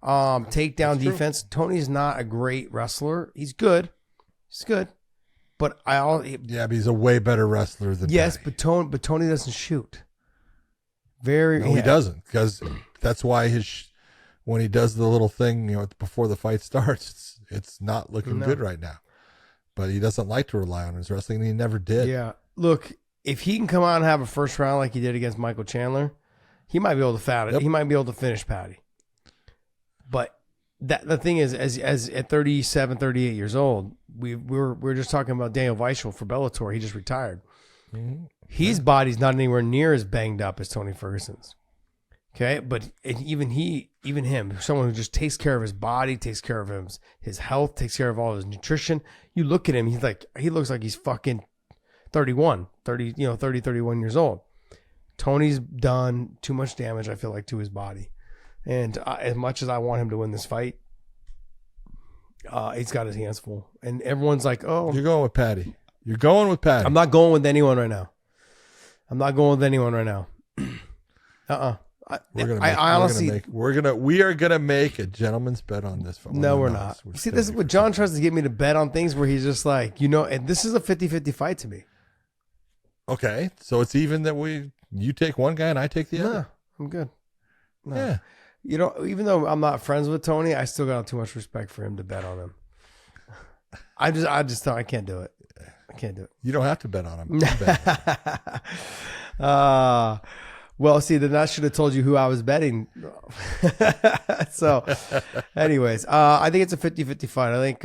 C: Takedown defense. Tony's not a great wrestler. He's good. But
B: But he's a way better wrestler than
C: yes,
B: Paddy.
C: but Tony doesn't shoot. Very.
B: No, he doesn't, because that's why when he does the little thing, before the fight starts, it's not looking good right now. But he doesn't like to rely on his wrestling, and he never did.
C: Yeah. Look, if he can come out and have a first round like he did against Michael Chandler, he might be able to fat it.
B: Yep.
C: He might be able to finish Paddy. But the thing is, as at 37, 38 years old, we're just talking about Daniel Weichel for Bellator. He just retired.
B: Mm-hmm.
C: His body's not anywhere near as banged up as Tony Ferguson's. Okay, but even him, someone who just takes care of his body, takes care of his health, takes care of all his nutrition. You look at him, he looks like he's fucking 31 years old. Tony's done too much damage, I feel like, to his body. And as much as I want him to win this fight, he's got his hands full. And everyone's like, oh.
B: You're going with Paddy. You're going with Paddy.
C: I'm not going with anyone right now. We
B: are gonna make a gentleman's bet on this.
C: No, we're not. See, this is what John tries to get me to bet on things where he's just like, and this is a 50-50 fight to me.
B: Okay, so it's even that you take one guy and I take the other.
C: No, I'm good. No.
B: Yeah.
C: Even though I'm not friends with Tony, I still got too much respect for him to bet on him. I just thought I can't do it.
B: You don't have to bet on him.
C: Well, see, then I should have told you who I was betting. So, anyways, I think it's a 50-50 fight. I think,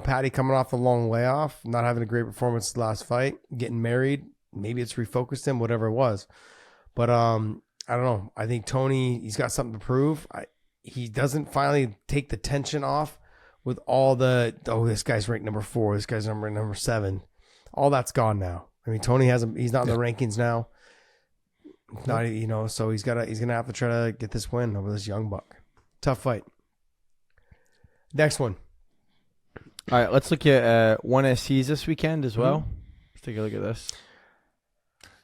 C: Paddy coming off a long layoff, not having a great performance the last fight, getting married, maybe it's refocused him, whatever it was. But I don't know. I think Tony, he's got something to prove. He doesn't finally take the tension off with all this guy's ranked number 4, this guy's ranked number 7. All that's gone now. I mean, Tony he's not in the rankings now. Not, so he's gonna have to try to get this win over this young buck. Tough fight. Next one.
D: All right, let's look at ONE FC's this weekend as well. Let's take a look at this.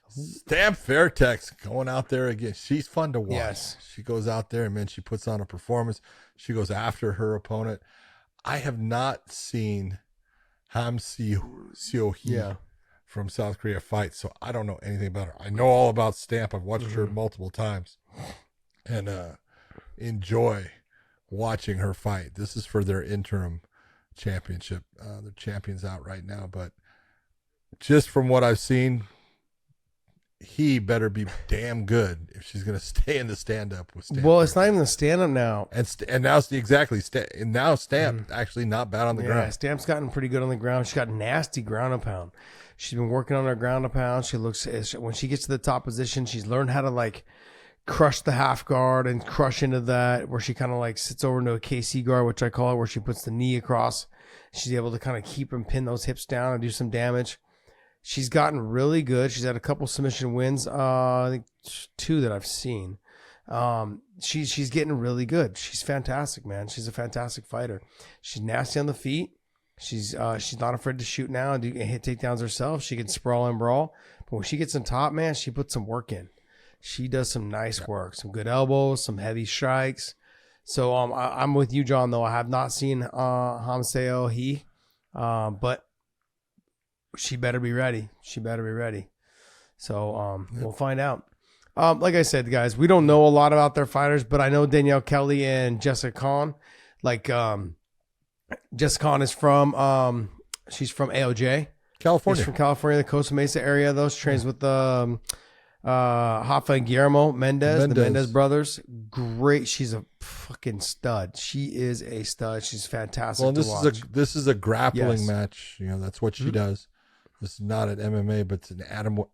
B: Stamp Fairtex going out there again. She's fun to watch.
C: Yes.
B: She goes out there and man, she puts on a performance. She goes after her opponent. I have not seen Ham Seo-hee from South Korea fight, so I don't know anything about her. I know all about Stamp. I've watched her multiple times and enjoy watching her fight. This is for their interim championship. The champion's out right now, but just from what I've seen, he better be damn good if she's going to stay in the stand-up with Stamp.
C: Well, it's not even the stand-up now.
B: And now Stamp actually not bad on the ground.
C: Stamp's gotten pretty good on the ground. She's got nasty ground and pound. She's been working on her ground and pound. She looks, when she gets to the top position, she's learned how to crush the half guard and crush into that, where she kind of sits over into a KC guard, which I call it, where she puts the knee across. She's able to kind of keep and pin those hips down and do some damage. She's gotten really good. She's had a couple submission wins. I think 2 that I've seen. She's getting really good. She's fantastic, man. She's a fantastic fighter. She's nasty on the feet. She's not afraid to shoot now and hit takedowns herself. She can sprawl and brawl. But when she gets on top, man, she puts some work in. She does some nice work, some good elbows, some heavy strikes. So I'm with you, John, though. I have not seen Ham Seo-hee, but she better be ready. So we'll find out. Like I said, guys, we don't know a lot about their fighters, but I know Danielle Kelly and Jessica Kahn. Jessica Kahn is from she's from AOJ,
B: California.
C: She's from California, the Costa Mesa area. Those trains with the Rafa and Guillermo Mendez, the Mendez brothers. Great. She's a fucking stud. She is a stud. She's fantastic.
B: Well,
C: to watch.
B: this is a grappling match. That's what she does. This is not an MMA, but it's an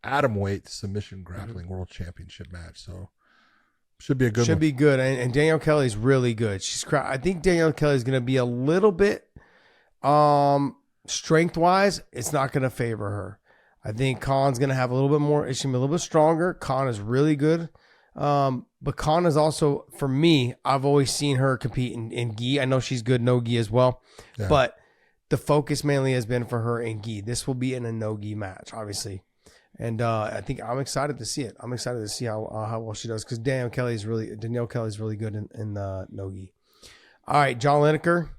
B: atom weight submission grappling world championship match. So should be a good one.
C: Should be good. And Danielle Kelly's really good. I think Danielle Kelly's going to be a little bit strength wise. It's not going to favor her. I think Khan's going to have a little bit more. She's going to be a little bit stronger. Khan is really good. But Khan is also, for me, I've always seen her compete in gi. I know she's good no gi as well. Yeah. But the focus mainly has been for her in gi. This will be in a no gi match, obviously. And I think I'm excited to see it. I'm excited to see how well she does because Danielle Kelly's really good in Nogi. All right, John Lineker.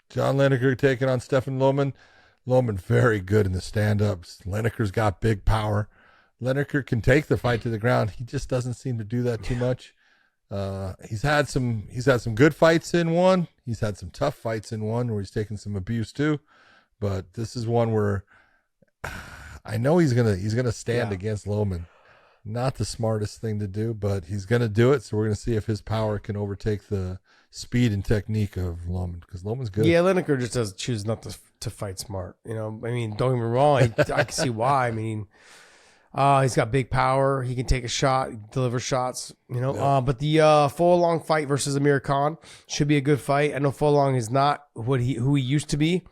B: John Lineker taking on Stefan Lohman. Lohman very good in the stand-ups. Lineker's got big power. Lineker can take the fight to the ground. He just doesn't seem to do that too much. He's had some good fights in one. He's had some tough fights in one where he's taken some abuse too. But this is one where I know he's gonna stand against Lohman. Not the smartest thing to do, but he's gonna do it. So we're gonna see if his power can overtake the speed and technique of Lohman because Lohman's good.
C: Yeah, Lineker just does choose not to fight smart. You know, I mean, don't get me wrong. I can see why. I mean, he's got big power. He can take a shot, deliver shots. You know, but the Furlong fight versus Amir Khan should be a good fight. I know Furlong is not who he used to be.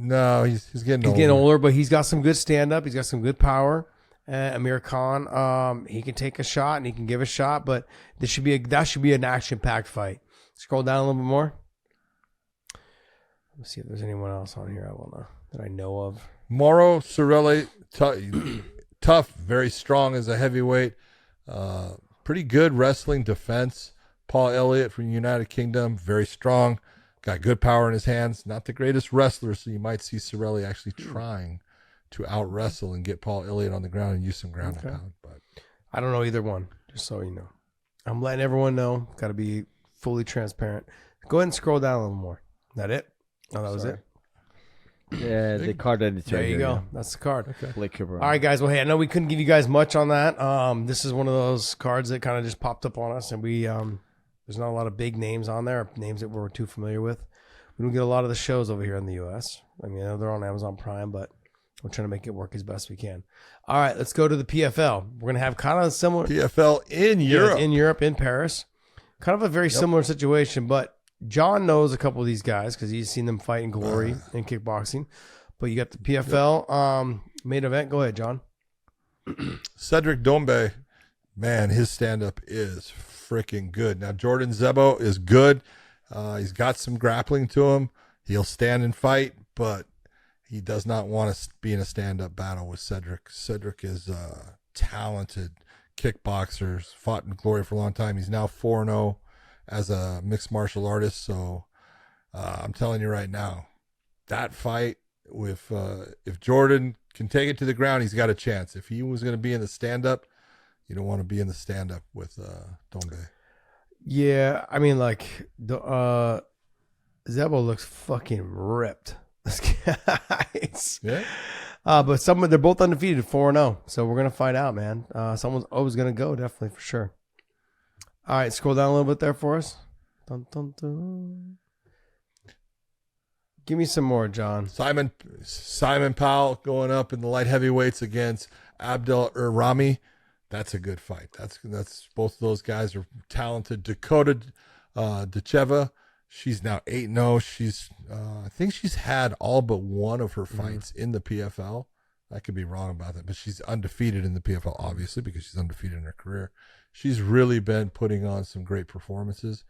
B: No, he's getting older.
C: Getting older, but he's got some good stand up. He's got some good power. Amir Khan, he can take a shot and he can give a shot, but that should be an action packed fight. Scroll down a little bit more. Let's see if there's anyone else on here that I know of.
B: Mauro Sorelli, tough, very strong as a heavyweight. Pretty good wrestling defense. Paul Elliott from United Kingdom, very strong. Got good power in his hands. Not the greatest wrestler, so you might see Sorelli actually trying to out wrestle and get Paul Elliott on the ground and use some ground and pound. But
C: I don't know either one, just so you know. I'm letting everyone know. Got to be fully transparent. Go ahead and scroll down a little more. Is that it? Oh, that was it.
D: Yeah, the card editor.
C: There you go. That's the card.
D: Okay.
C: All right, guys. Well, hey, I know we couldn't give you guys much on that. This is one of those cards that kind of just popped up on us, and we there's not a lot of big names on there, names that we're too familiar with. We don't get a lot of the shows over here in the U.S. I mean, I know they're on Amazon Prime, but we're trying to make it work as best we can. All right, let's go to the PFL. We're going to have kind of a similar
B: PFL in Europe.
C: In Europe, in Paris. Kind of a very similar situation, but John knows a couple of these guys because he's seen them fight in Glory in kickboxing. But you got the PFL main event. Go ahead, John.
B: Cedric Dombe, man, his stand-up is freaking good. Now, Jordan Zebo is good. He's got some grappling to him. He'll stand and fight, but he does not want to be in a stand-up battle with Cedric. Cedric is a talented kickboxer, fought in Glory for a long time. He's now 4-0 as a mixed martial artist. So I'm telling you right now, that fight with if Jordan can take it to the ground, he's got a chance. If he was going to be in the stand-up, you don't want to be in the stand-up with Dombe. Yeah,
C: I mean, like Zebo looks fucking ripped. This guys.
B: Yeah.
C: But they're both undefeated, 4-0. So we're gonna find out, man. Someone's always gonna go, definitely for sure. All right, scroll down a little bit there for us. Dun, dun, dun. Give me some more, John.
B: Simon Powell going up in the light heavyweights against Abdel Rami. That's a good fight. That's both of those guys are talented. Dakota Decheva, she's now 8-0. She's I think she's had all but one of her fights in the PFL. I could be wrong about that, but she's undefeated in the PFL, obviously, because she's undefeated in her career. She's really been putting on some great performances.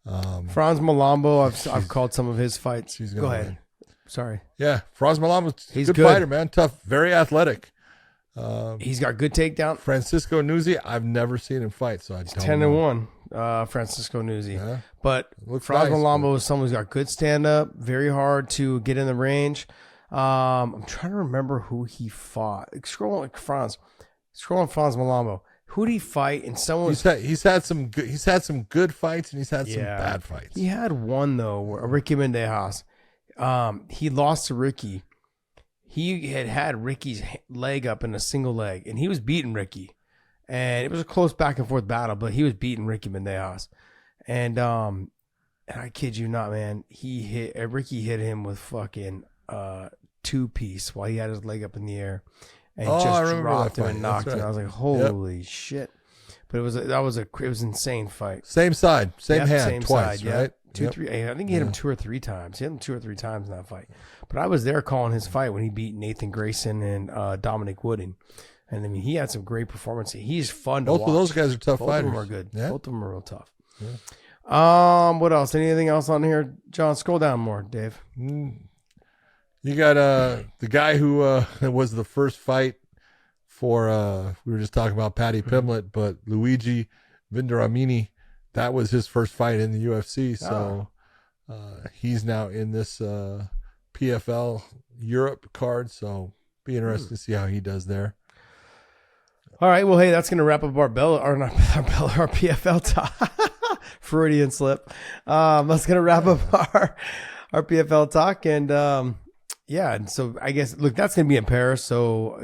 C: Franz Malambo, I've called some of his fights. Go ahead.
B: Win.
C: Sorry.
B: Yeah, Franz Malambo's
C: He's
B: good
C: good
B: fighter, man. Tough, very athletic.
C: He's got good takedown.
B: Francisco Nuzzi, I've never seen him fight, so I don't
C: 10-1, Francisco Nuzzi.
B: Yeah.
C: But Franz Malambo is someone who's got good stand-up, very hard to get in the range. I'm trying to remember who he fought. Scroll on Franz Malambo. Who did he fight? And someone
B: he's had some good fights and he's had some bad fights.
C: He had one though, Ricky Mendejas. He lost to Ricky. He had Ricky's leg up in a single leg, and he was beating Ricky. And it was a close back and forth battle, but he was beating Ricky Mendejas. And I kid you not, man, Ricky hit him with fucking two-piece while he had his leg up in the air. And just dropped him and knocked him. I was like, holy shit. But it was an insane fight.
B: Same side, same hand,
C: same
B: twice,
C: side,
B: right?
C: Three. I think he hit him 2 or 3 times. He hit him 2 or 3 times in that fight. But I was there calling his fight when he beat Nathan Grayson and Dominic Wooding. And I mean, he had some great performances. He's fun to watch.
B: Both of those guys are tough fighters.
C: Both of them are good.
B: Yeah.
C: Both of them are real tough. Yeah. What else? Anything else on here? John, scroll down more, Dave.
B: You got the guy who was the first fight for we were just talking about Paddy Pimblett, but Luigi Venturamini, that was his first fight in the UFC. So he's now in this PFL Europe card. So be interested to see how he does there.
C: All right. Well, hey, that's going to wrap up our our PFL talk. Freudian slip. That's going to wrap up our PFL talk. And yeah, and so I guess, look, that's going to be in Paris. So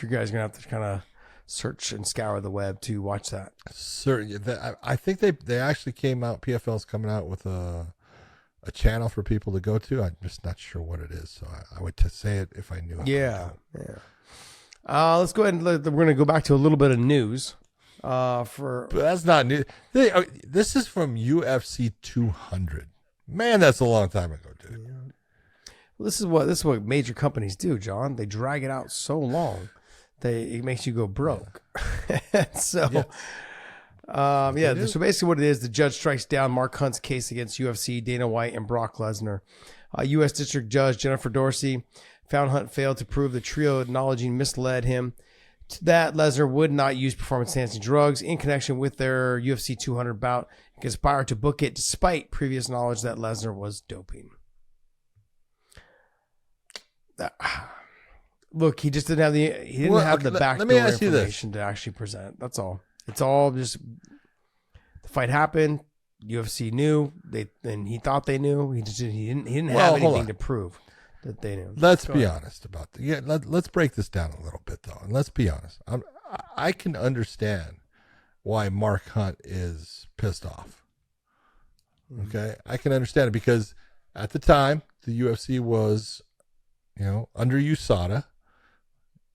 C: you guys are going to have to kind of search and scour the web to watch that.
B: Certainly. I think they actually came out, PFL's coming out with a channel for people to go to. I'm just not sure what it is. So I would say it if I knew it.
C: Yeah. Let's go ahead and we're going to go back to a little bit of news. But
B: that's not new. This is from UFC 200. Man, that's a long time ago, dude.
C: Yeah. Well, this is what major companies do, John. They drag it out so long, it makes you go broke. So, So basically, what it is, the judge strikes down Mark Hunt's case against UFC, Dana White, and Brock Lesnar. U.S. District Judge Jennifer Dorsey found Hunt failed to prove the trio acknowledging misled him that Lesnar would not use performance-enhancing drugs in connection with their UFC 200 bout and conspired to book it despite previous knowledge that Lesnar was doping. Look, he just didn't have the backdoor information to actually present. That's all. It's all just the fight happened. UFC knew and he thought they knew. He didn't have anything to prove that they knew.
B: Let's be honest about that. Yeah, let's break this down a little bit though, and let's be honest. I can understand why Mark Hunt is pissed off. Okay, I can understand it because at the time the UFC was, under USADA.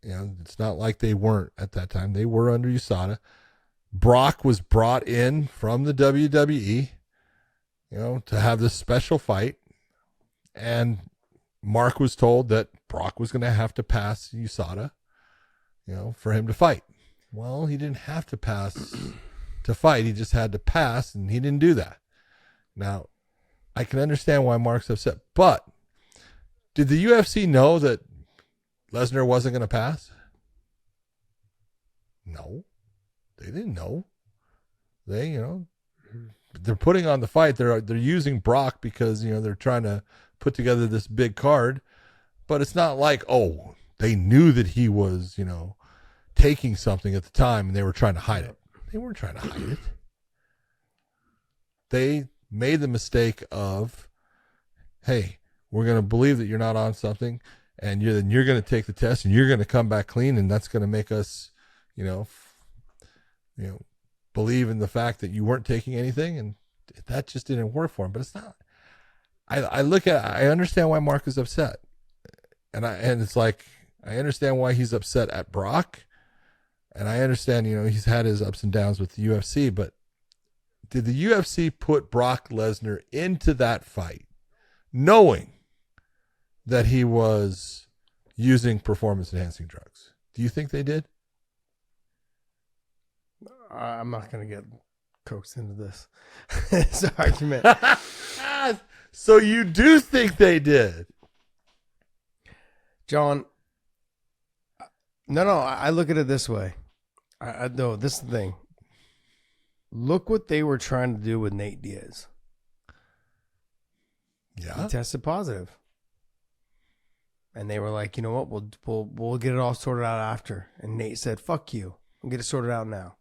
B: It's not like they weren't at that time. They were under USADA. Brock was brought in from the WWE, to have this special fight, and Mark was told that Brock was going to have to pass USADA, for him to fight. Well, he didn't have to pass to fight. He just had to pass, and he didn't do that. Now, I can understand why Mark's upset, but did the UFC know that Lesnar wasn't going to pass? No, they didn't know. They're putting on the fight. They're using Brock because, they're trying to put together this big card, but it's not like, they knew that he was, taking something at the time and they were trying to hide it. They weren't trying to hide it. They made the mistake of, hey, we're going to believe that you're not on something, and you're going to take the test and you're going to come back clean, and that's going to make us, believe in the fact that you weren't taking anything, and that just didn't work for him. But it's not. I understand why Mark is upset, and it's like I understand why he's upset at Brock, and I understand he's had his ups and downs with the UFC, but did the UFC put Brock Lesnar into that fight knowing that he was using performance enhancing drugs? Do you think they did?
C: I'm not going to get coaxed into this argument.
B: So you do think they did?
C: John, no, I look at it this way. I know this is the thing. Look what they were trying to do with Nate Diaz.
B: Yeah.
C: He tested positive. And they were like, you know what, we'll get it all sorted out after. And Nate said, fuck you. I'll get it sorted out now.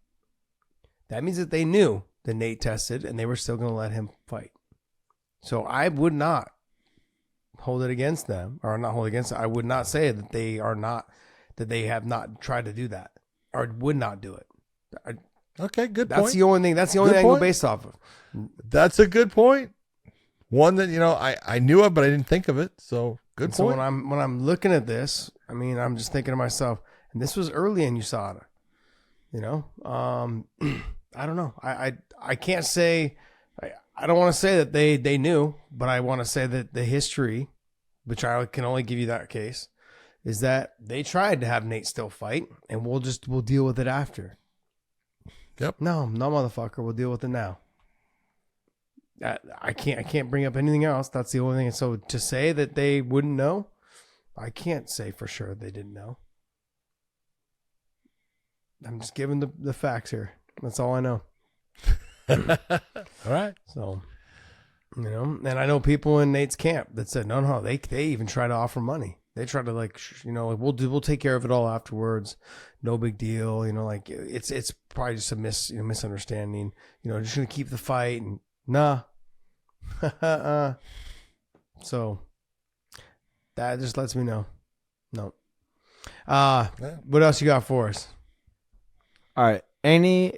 C: That means that they knew that Nate tested and they were still going to let him fight. So I would not hold it against them, or not hold it against them. I would not say that they have not tried to do that or would not do it.
B: Okay, good point.
C: That's the only thing. That's the only thing I go based off of.
B: That's a good point. One that, I knew of, but I didn't think of it. So good point.
C: So when I'm looking at this, I'm just thinking to myself, and this was early in USADA, I don't know. I can't say, I don't want to say that they knew, but I want to say that the history, which I can only give you that case, is that they tried to have Nate still fight, and we'll deal with it after.
B: Yep.
C: No, motherfucker. We'll deal with it now. I can't bring up anything else. That's the only thing. So to say that they wouldn't know, I can't say for sure they didn't know. I'm just giving the facts here. That's all I know.
B: All right.
C: So, and I know people in Nate's camp that said, no, they even try to offer money. They try to we'll take care of it all afterwards. No big deal. It's probably just a misunderstanding. Just gonna keep the fight and nah. So that just lets me know. No. What else you got for us?
D: All right. Any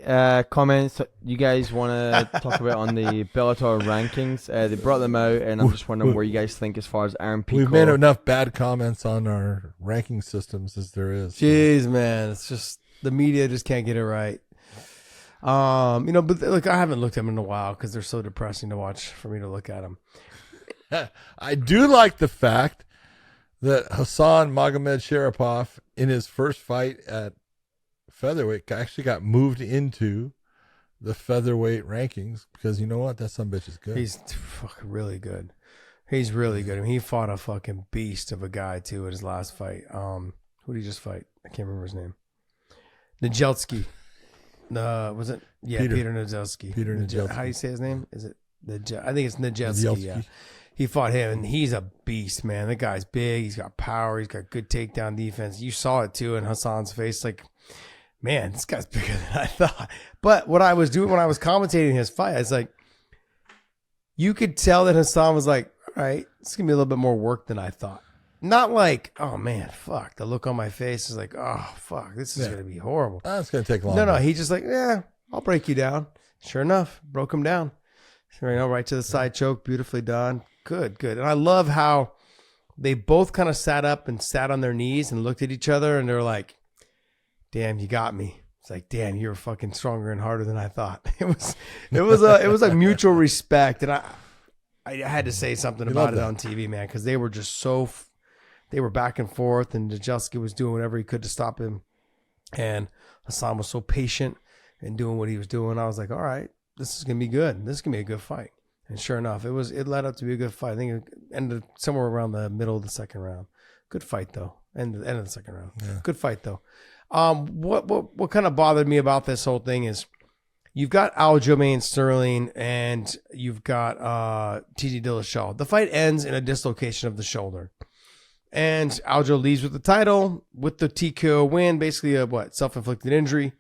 D: comments you guys want to talk about on the Bellator rankings? They brought them out, and I'm just wondering where you guys think as far as Aaron Pico.
B: We've made enough bad comments on our ranking systems as there is.
C: Jeez, man. It's just the media just can't get it right. But look, I haven't looked at them in a while because they're so depressing to watch for me to look at them.
B: I do like the fact that Hassan Magomed Sharipov, in his first fight at featherweight, actually got moved into the featherweight rankings because you know what? That son bitch is good.
C: He's fucking really good. He's really good. I mean, he fought a fucking beast of a guy too at his last fight. Who did he just fight? I can't remember his name. Najelski. Was it? Yeah, Peter Najelski.
B: Peter Najelski.
C: How do you say his name? Is it I think it's Najelski. Yeah. He fought him, and he's a beast, man. The guy's big. He's got power. He's got good takedown defense. You saw it too in Hassan's face. Like, man, this guy's bigger than I thought. But what I was doing when I was commentating his fight, I was like, you could tell that Hassan was like, all right, it's going to be a little bit more work than I thought. Not like, oh, man, fuck. The look on my face is like, oh, fuck, this is going to be horrible.
B: That's going to take long.
C: No, he's just like, yeah, I'll break you down. Sure enough, broke him down. Right to the side choke, beautifully done. Good. And I love how they both kind of sat up and sat on their knees and looked at each other, and they're like, damn, you got me. It's like, damn, you're fucking stronger and harder than I thought. It was a mutual respect, and I had to say something about it on TV, man, because they were just they were back and forth, and Najelski was doing whatever he could to stop him, and Hassan was so patient and doing what he was doing. I was like, all right, this is gonna be good. This is gonna be a good fight. And sure enough, it led up to be a good fight. I think it ended somewhere around the middle of the second round. Good fight though. End of the second round. Yeah. Good fight though. What kind of bothered me about this whole thing is you've got Aljamain Sterling and you've got TJ Dillashaw. The fight ends in a dislocation of the shoulder. And Aljo leaves with the title, with the TKO win, basically a self-inflicted injury.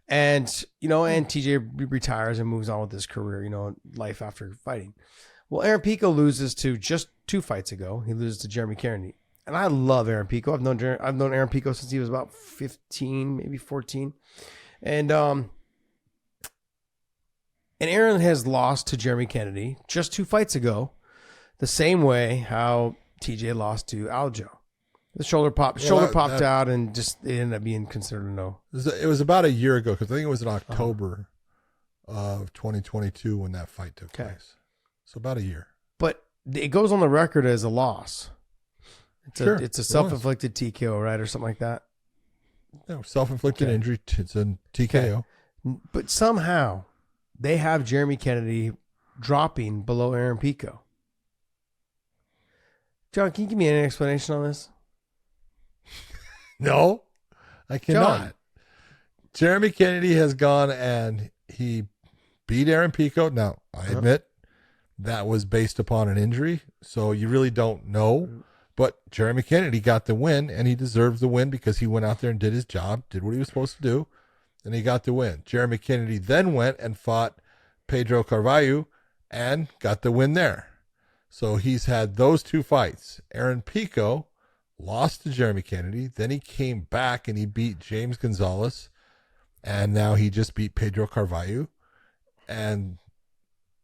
C: And TJ retires and moves on with his career, life after fighting. Well, Aaron Pico loses to just 2 fights ago. He loses to Jeremy Kennedy. And I love Aaron Pico. I've known Aaron Pico since he was about 15, maybe 14. And Aaron has lost to Jeremy Kennedy just 2 fights ago, the same way how TJ lost to Aljo. The shoulder popped out, and just it ended up being considered a no.
B: It was about a year ago, because I think it was in October of 2022 when that fight took place. So about a year. But
C: it goes on the record as a loss. It's a self-inflicted TKO, right, or something like that.
B: No, self-inflicted injury. It's a TKO.
C: Okay. But somehow they have Jeremy Kennedy dropping below Aaron Pico. John, can you give me any explanation on this?
B: No, I cannot.
C: John.
B: Jeremy Kennedy has gone and he beat Aaron Pico. Now, I admit that was based upon an injury, so you really don't know. But Jeremy Kennedy got the win, and he deserves the win because he went out there and did his job, did what he was supposed to do, and he got the win. Jeremy Kennedy then went and fought Pedro Carvalho and got the win there. So he's had those 2 fights. Aaron Pico lost to Jeremy Kennedy. Then he came back and he beat James Gonzalez. And now he just beat Pedro Carvalho. And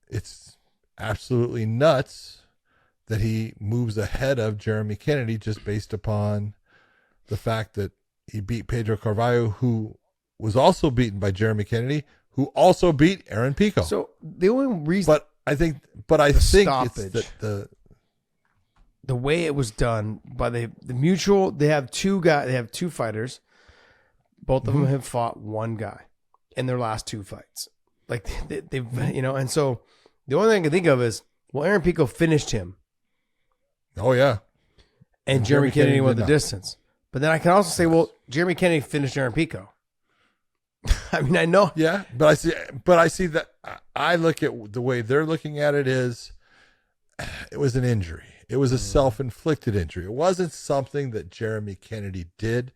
B: it's absolutely nuts that he moves ahead of Jeremy Kennedy just based upon the fact that he beat Pedro Carvalho, who was also beaten by Jeremy Kennedy, who also beat Aaron Pico.
C: So the only reason...
B: I think stoppage. It's that the
C: way it was done by the mutual. They have 2 fighters. Both of them have fought 1 guy in their last 2 fights. Like they've and so the only thing I can think of is, well, Aaron Pico finished him.
B: Oh yeah,
C: and Jeremy Kennedy went the distance. But then I can also say, well, Jeremy Kennedy finished Aaron Pico. I mean, I know.
B: Yeah, but I see that. I look at the way they're looking at it is, it was an injury. It was a self-inflicted injury. It wasn't something that Jeremy Kennedy did,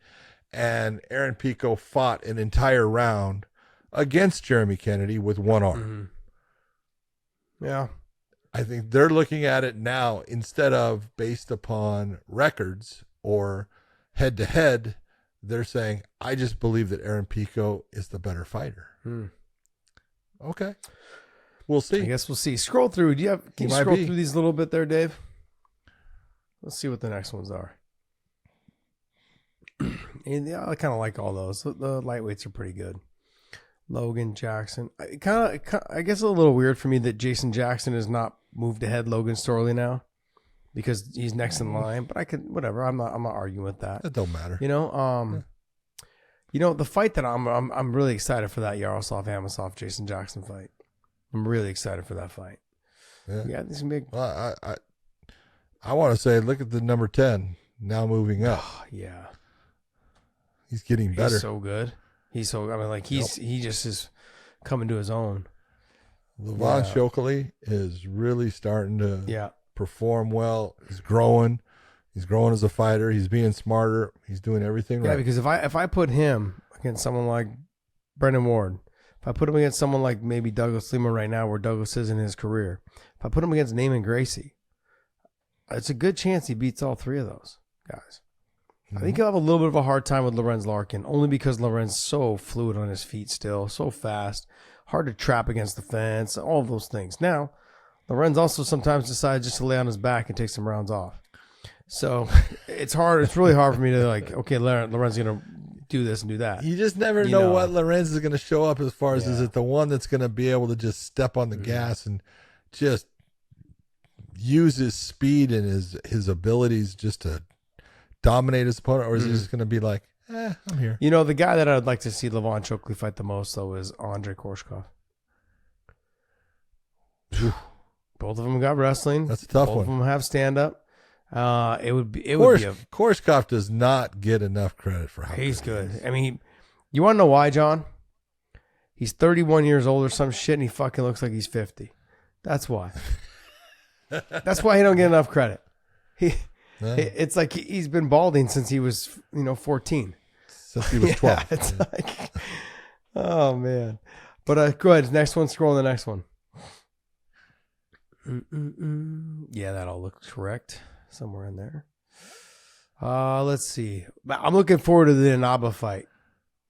B: and Aaron Pico fought an entire round against Jeremy Kennedy with one arm.
C: Yeah.
B: I think they're looking at it now instead of based upon records or head-to-head. They're saying, I just believe that Aaron Pico is the better fighter. Okay. We'll see.
C: I guess we'll see. Scroll through. Can you scroll through these a little bit there, Dave? Let's see what the next ones are. And yeah, I kind of like all those. The lightweights are pretty good. Logan Jackson. I guess a little weird for me that Jason Jackson has not moved ahead Logan Storley now because he's next in line. But I could, whatever. I'm not arguing with that.
B: It don't matter.
C: The fight that I'm really excited for, that Yaroslav Amosov Jason Jackson fight. I'm really excited for that fight. Yeah, this is big.
B: Well, I want to say, look at the number 10 now moving up.
C: Yeah,
B: he's getting better.
C: He's so good. He just is coming to his own.
B: Levon Shokely is really starting to perform well. He's growing. He's growing as a fighter. He's being smarter. He's doing everything right.
C: Yeah, because if I put him against someone like Brendan Ward, if I put him against someone like maybe Douglas Lima right now, where Douglas is in his career, if I put him against Naaman Gracie, it's a good chance he beats all three of those guys. I think he'll have a little bit of a hard time with Lorenz Larkin, only because Lorenz so fluid on his feet still, so fast, hard to trap against the fence, all of those things. Now, Lorenz also sometimes decides just to lay on his back and take some rounds off. So it's hard. It's really hard for me to okay, Lorenz is going to do this and do that.
B: You just never know what Lorenz is going to show up as far as is it the one that's going to be able to just step on the gas and just use his speed and his abilities just to dominate his opponent, or is he just going to be like, I'm here?
C: The guy that I'd like to see Levon Shokely fight the most, though, is Andrei Korshkov. Both of them got wrestling.
B: That's a tough one.
C: Both of them have stand-up.
B: Korshkov does not get enough credit for how
C: he's good. I mean, you want to know why, John? He's 31 years old or some shit, and he fucking looks like he's 50. That's why. That's why he don't get enough credit. It's like he's been balding since he was, 14.
B: Since he was 12.
C: It's like, oh man. But go ahead. Next one. Scroll on the next one. Yeah, that all looks correct. Somewhere in there. Let's see. I'm looking forward to the Inaba fight.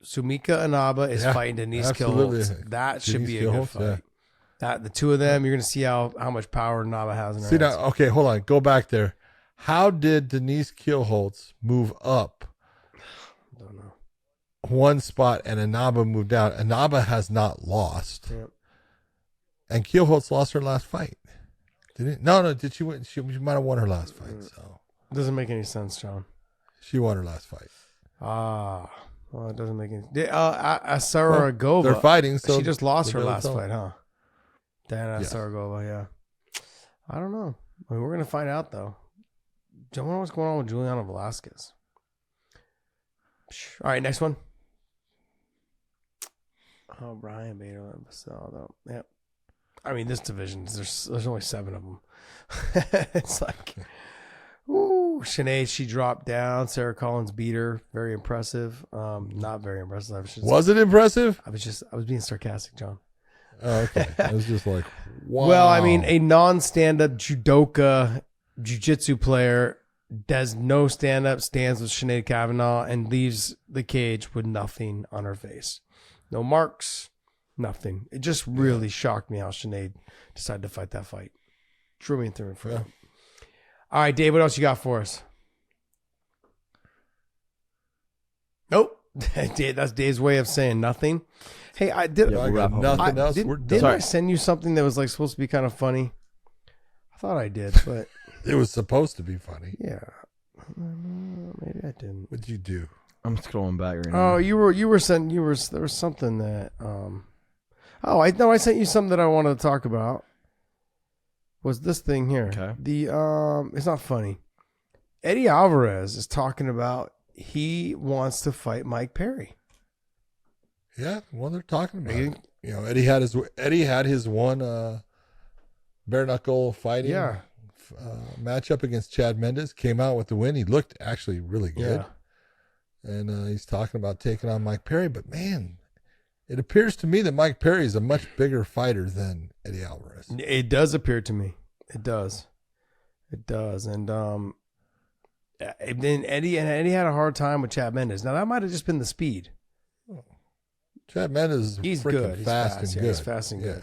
C: Sumika Inaba is fighting Denise Kielholtz. That should be a good fight. Yeah. That the two of them, you're going to see how much power Inaba has in her hands.
B: Now, okay, hold on. Go back there. How did Denise Kielholtz move up?
C: I don't know.
B: One spot and Inaba moved down. Inaba has not lost.
C: Yep.
B: And Kielholtz lost her last fight. Did it? No. Did she win? She might have won her last fight. So
C: doesn't make any sense, John.
B: She won her last fight.
C: Well, it doesn't make any. Asaragova.
B: They're fighting. So
C: she just lost her last fight, huh? Diana Asaragova. Yeah. I don't know. I mean, we're gonna find out though. Don't know what's going on with Juliana Velasquez. All right, next one. Oh, Brian Bader. Yep. I mean, this division, there's only 7 of them. It's like, ooh, Sinead, she dropped down. Sarah Collins beat her. Very impressive. Not very impressive.
B: Was it impressive?
C: I was being sarcastic, John.
B: Oh, okay. I was just like, wow.
C: Well, I mean, a non-stand-up judoka, jiu-jitsu player does no stand-up, stands with Sinead Kavanaugh, and leaves the cage with nothing on her face. No marks, nothing. It just really shocked me how Sinead decided to fight that fight. Drew me through and through. All right, Dave, what else you got for us? Nope. That's Dave's way of saying nothing. Hey, I did.
B: I got nothing else.
C: Didn't I send you something that was like supposed to be kind of funny? I thought I did, but
B: it was supposed to be funny.
C: Yeah, maybe I didn't.
B: What'd you do?
D: I'm scrolling back right now.
C: Oh, you were sending. There was something that. I sent you something that I wanted to talk about. Was this thing here?
D: Okay.
C: It's not funny. Eddie Alvarez is talking about he wants to fight Mike Perry.
B: Yeah, well, they're talking about it. You know, Eddie had his one bare knuckle fighting matchup against Chad Mendes. Came out with the win. He looked actually really good. Yeah. And he's talking about taking on Mike Perry. But man, it appears to me that Mike Perry is a much bigger fighter than Eddie Alvarez.
C: It does appear to me. It does. It does. And then Eddie had a hard time with Chad Mendes. Now that might have just been the speed.
B: Chad Mendes is
C: good.
B: Fast and good.
C: He's fast and good.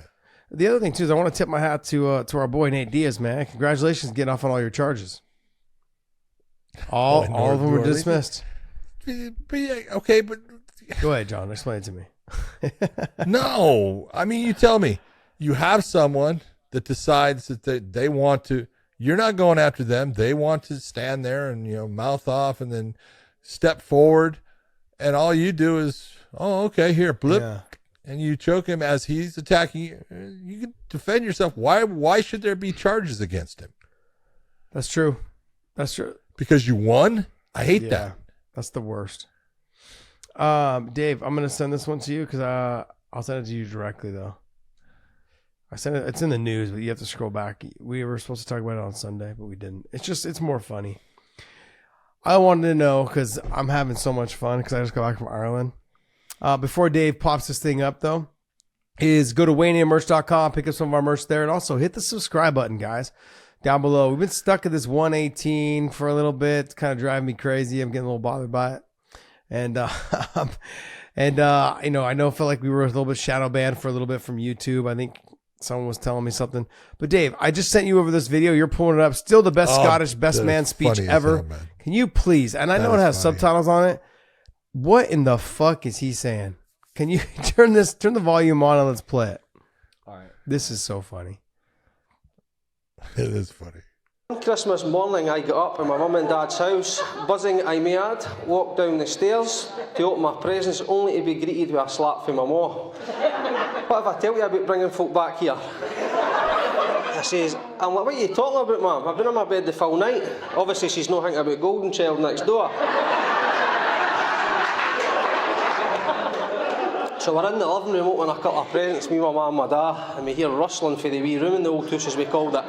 C: The other thing too is I want to tip my hat to our boy Nate Diaz, man. Congratulations getting off on all your charges. All of them were dismissed.
B: Okay, but
C: go ahead, John. Explain it to me.
B: No, I mean, you tell me. You have someone that decides that they want to. You're not going after them. They want to stand there and mouth off and then step forward, and all you do is, oh, okay, here, blip, and you choke him as he's attacking you. You can defend yourself. Why should there be charges against him?
C: That's true. That's true.
B: Because you won? I hate that.
C: That's the worst. Dave, I'm going to send this one to you because I'll send it to you directly, though. I sent it. It's in the news, but you have to scroll back. We were supposed to talk about it on Sunday, but we didn't. It's more funny. I wanted to know because I'm having so much fun because I just got back from Ireland. Before Dave pops this thing up, though, is go to WayneMerch.com, pick up some of our merch there, and also hit the subscribe button, guys, down below. We've been stuck at this 118 for a little bit. It's kind of driving me crazy. I'm getting a little bothered by it. And I felt like we were a little bit shadow banned for a little bit from YouTube. I think someone was telling me something. But Dave, I just sent you over this video. You're pulling it up. Still the best Scottish best man speech ever. Hell, can you please? And I know it has subtitles on it. What in the fuck is he saying? Can you turn the volume on and let's play it? All right. This is so funny.
B: It is funny.
E: On Christmas morning, I got up in my mum and dad's house, buzzing I may add, walked down the stairs to open my presents, only to be greeted with a slap from my ma. What have I tell you about bringing folk back here? I says, I'm like, what are you talking about, mum? I've been on my bed the full night. Obviously, she's not thinking about Golden Child next door. So we're in the living room opening a couple of presents, me, my mum and my dad, and we hear rustling for the wee room in the old house, as we called it.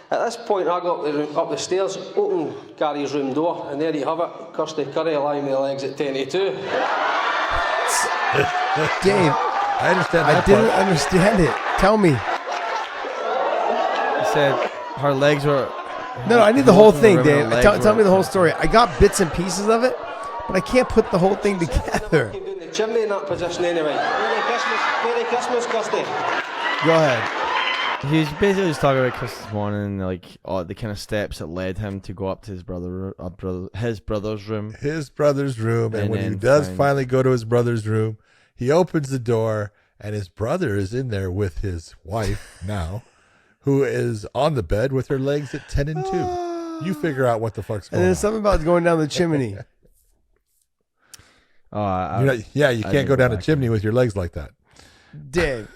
E: At this point, I got up the stairs, opened Gary's room door, and there you have it, Kirsty Curry lying with the legs at 10 to 2.
C: Dave,
B: I understand that
C: I didn't understand it. Tell me.
D: He said her legs were...
C: No, I need the whole thing, Dave. Tell me the whole story. I got bits and pieces of it, but I can't put the whole thing together.
E: Doing the chimney in that position anyway. Merry Christmas, Kirsty.
C: Go ahead.
D: He was basically just talking about Christmas morning, like the kind of steps that led him to go up to his brother's room.
B: His brother's room, and when he does finally go to his brother's room, he opens the door, and his brother is in there with his wife now, who is on the bed with her legs at 10 and 2. You figure out what the fuck's going on.
C: And there's something about going down the chimney.
B: You can't go down a chimney with your legs like that.
C: Dave,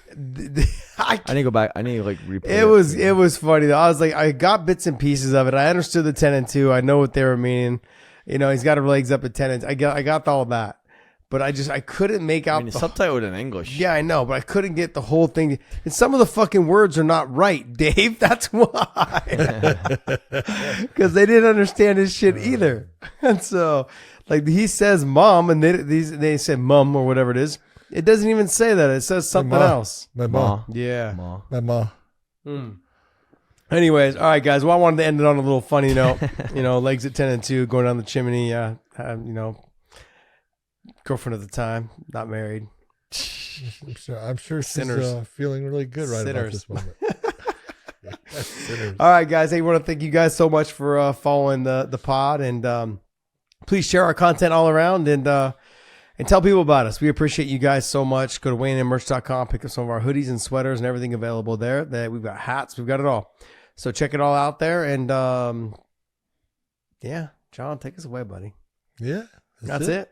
D: I need to go back. I need to replay
C: it was funny though. I was like, I got bits and pieces of it. I understood the 10 and 2. I know what they were meaning. He's got her legs up at 10 and I got all that, but I couldn't make out.
D: It's subtitled in English.
C: Yeah, I know, but I couldn't get the whole thing. And some of the fucking words are not right, Dave. That's why, because they didn't understand his shit either. And so, like he says, "Mom," and they said "mum" or whatever it is. It doesn't even say that. It says something else.
B: My mom.
C: Yeah.
B: My mom.
C: Anyways, all right, guys. Well, I wanted to end it on a little funny note. Legs at 10 and 2, going down the chimney. Girlfriend at the time, not married.
B: I'm sure she's feeling really good right about this moment.
C: All right, guys. Hey, we want to thank you guys so much for following the pod. And please share our content all around and tell people about us. We appreciate you guys so much. Go to WayneMerch.com, pick up some of our hoodies and sweaters and everything available there. We've got hats. We've got it all. So check it all out there. And John, take us away, buddy.
B: Yeah.
C: That's it.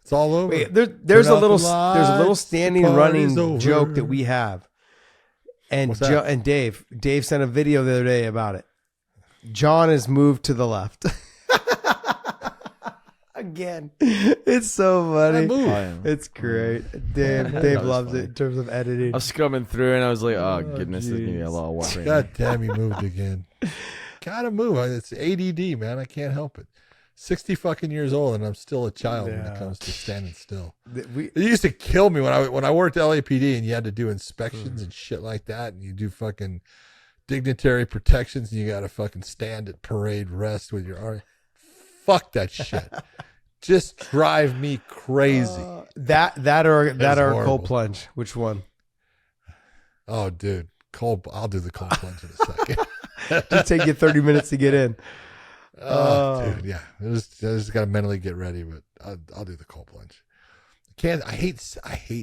B: It's all over.
C: Wait, there's a little standing running joke that we have. And Dave sent a video the other day about it. John has moved to the left. again. It's so funny.
B: Move.
C: It's great. Dave loves it in terms of editing.
D: I was scrumming through and I was like, oh goodness, there's gonna be a lot of work. Right now.
B: God damn, he moved again. Gotta move. It's ADD, man. I can't help it. 60 fucking years old and I'm still a child when it comes to standing still. It used to kill me when I worked LAPD and you had to do inspections and shit like that, and you do fucking dignitary protections and you gotta fucking stand at parade rest with your arm. Fuck that shit. Just drive me crazy.
C: That or
B: horrible.
C: cold plunge. Which one?
B: Oh, dude, I'll do the cold plunge in a second.
C: Just take you 30 minutes to get in.
B: Oh, dude, yeah. I just gotta mentally get ready, but I'll do the cold plunge. I hate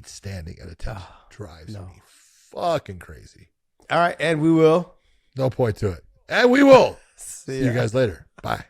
B: standing at attention. Drives me fucking crazy.
C: All right, and we will.
B: No point to it. And we will. See you guys later. Bye.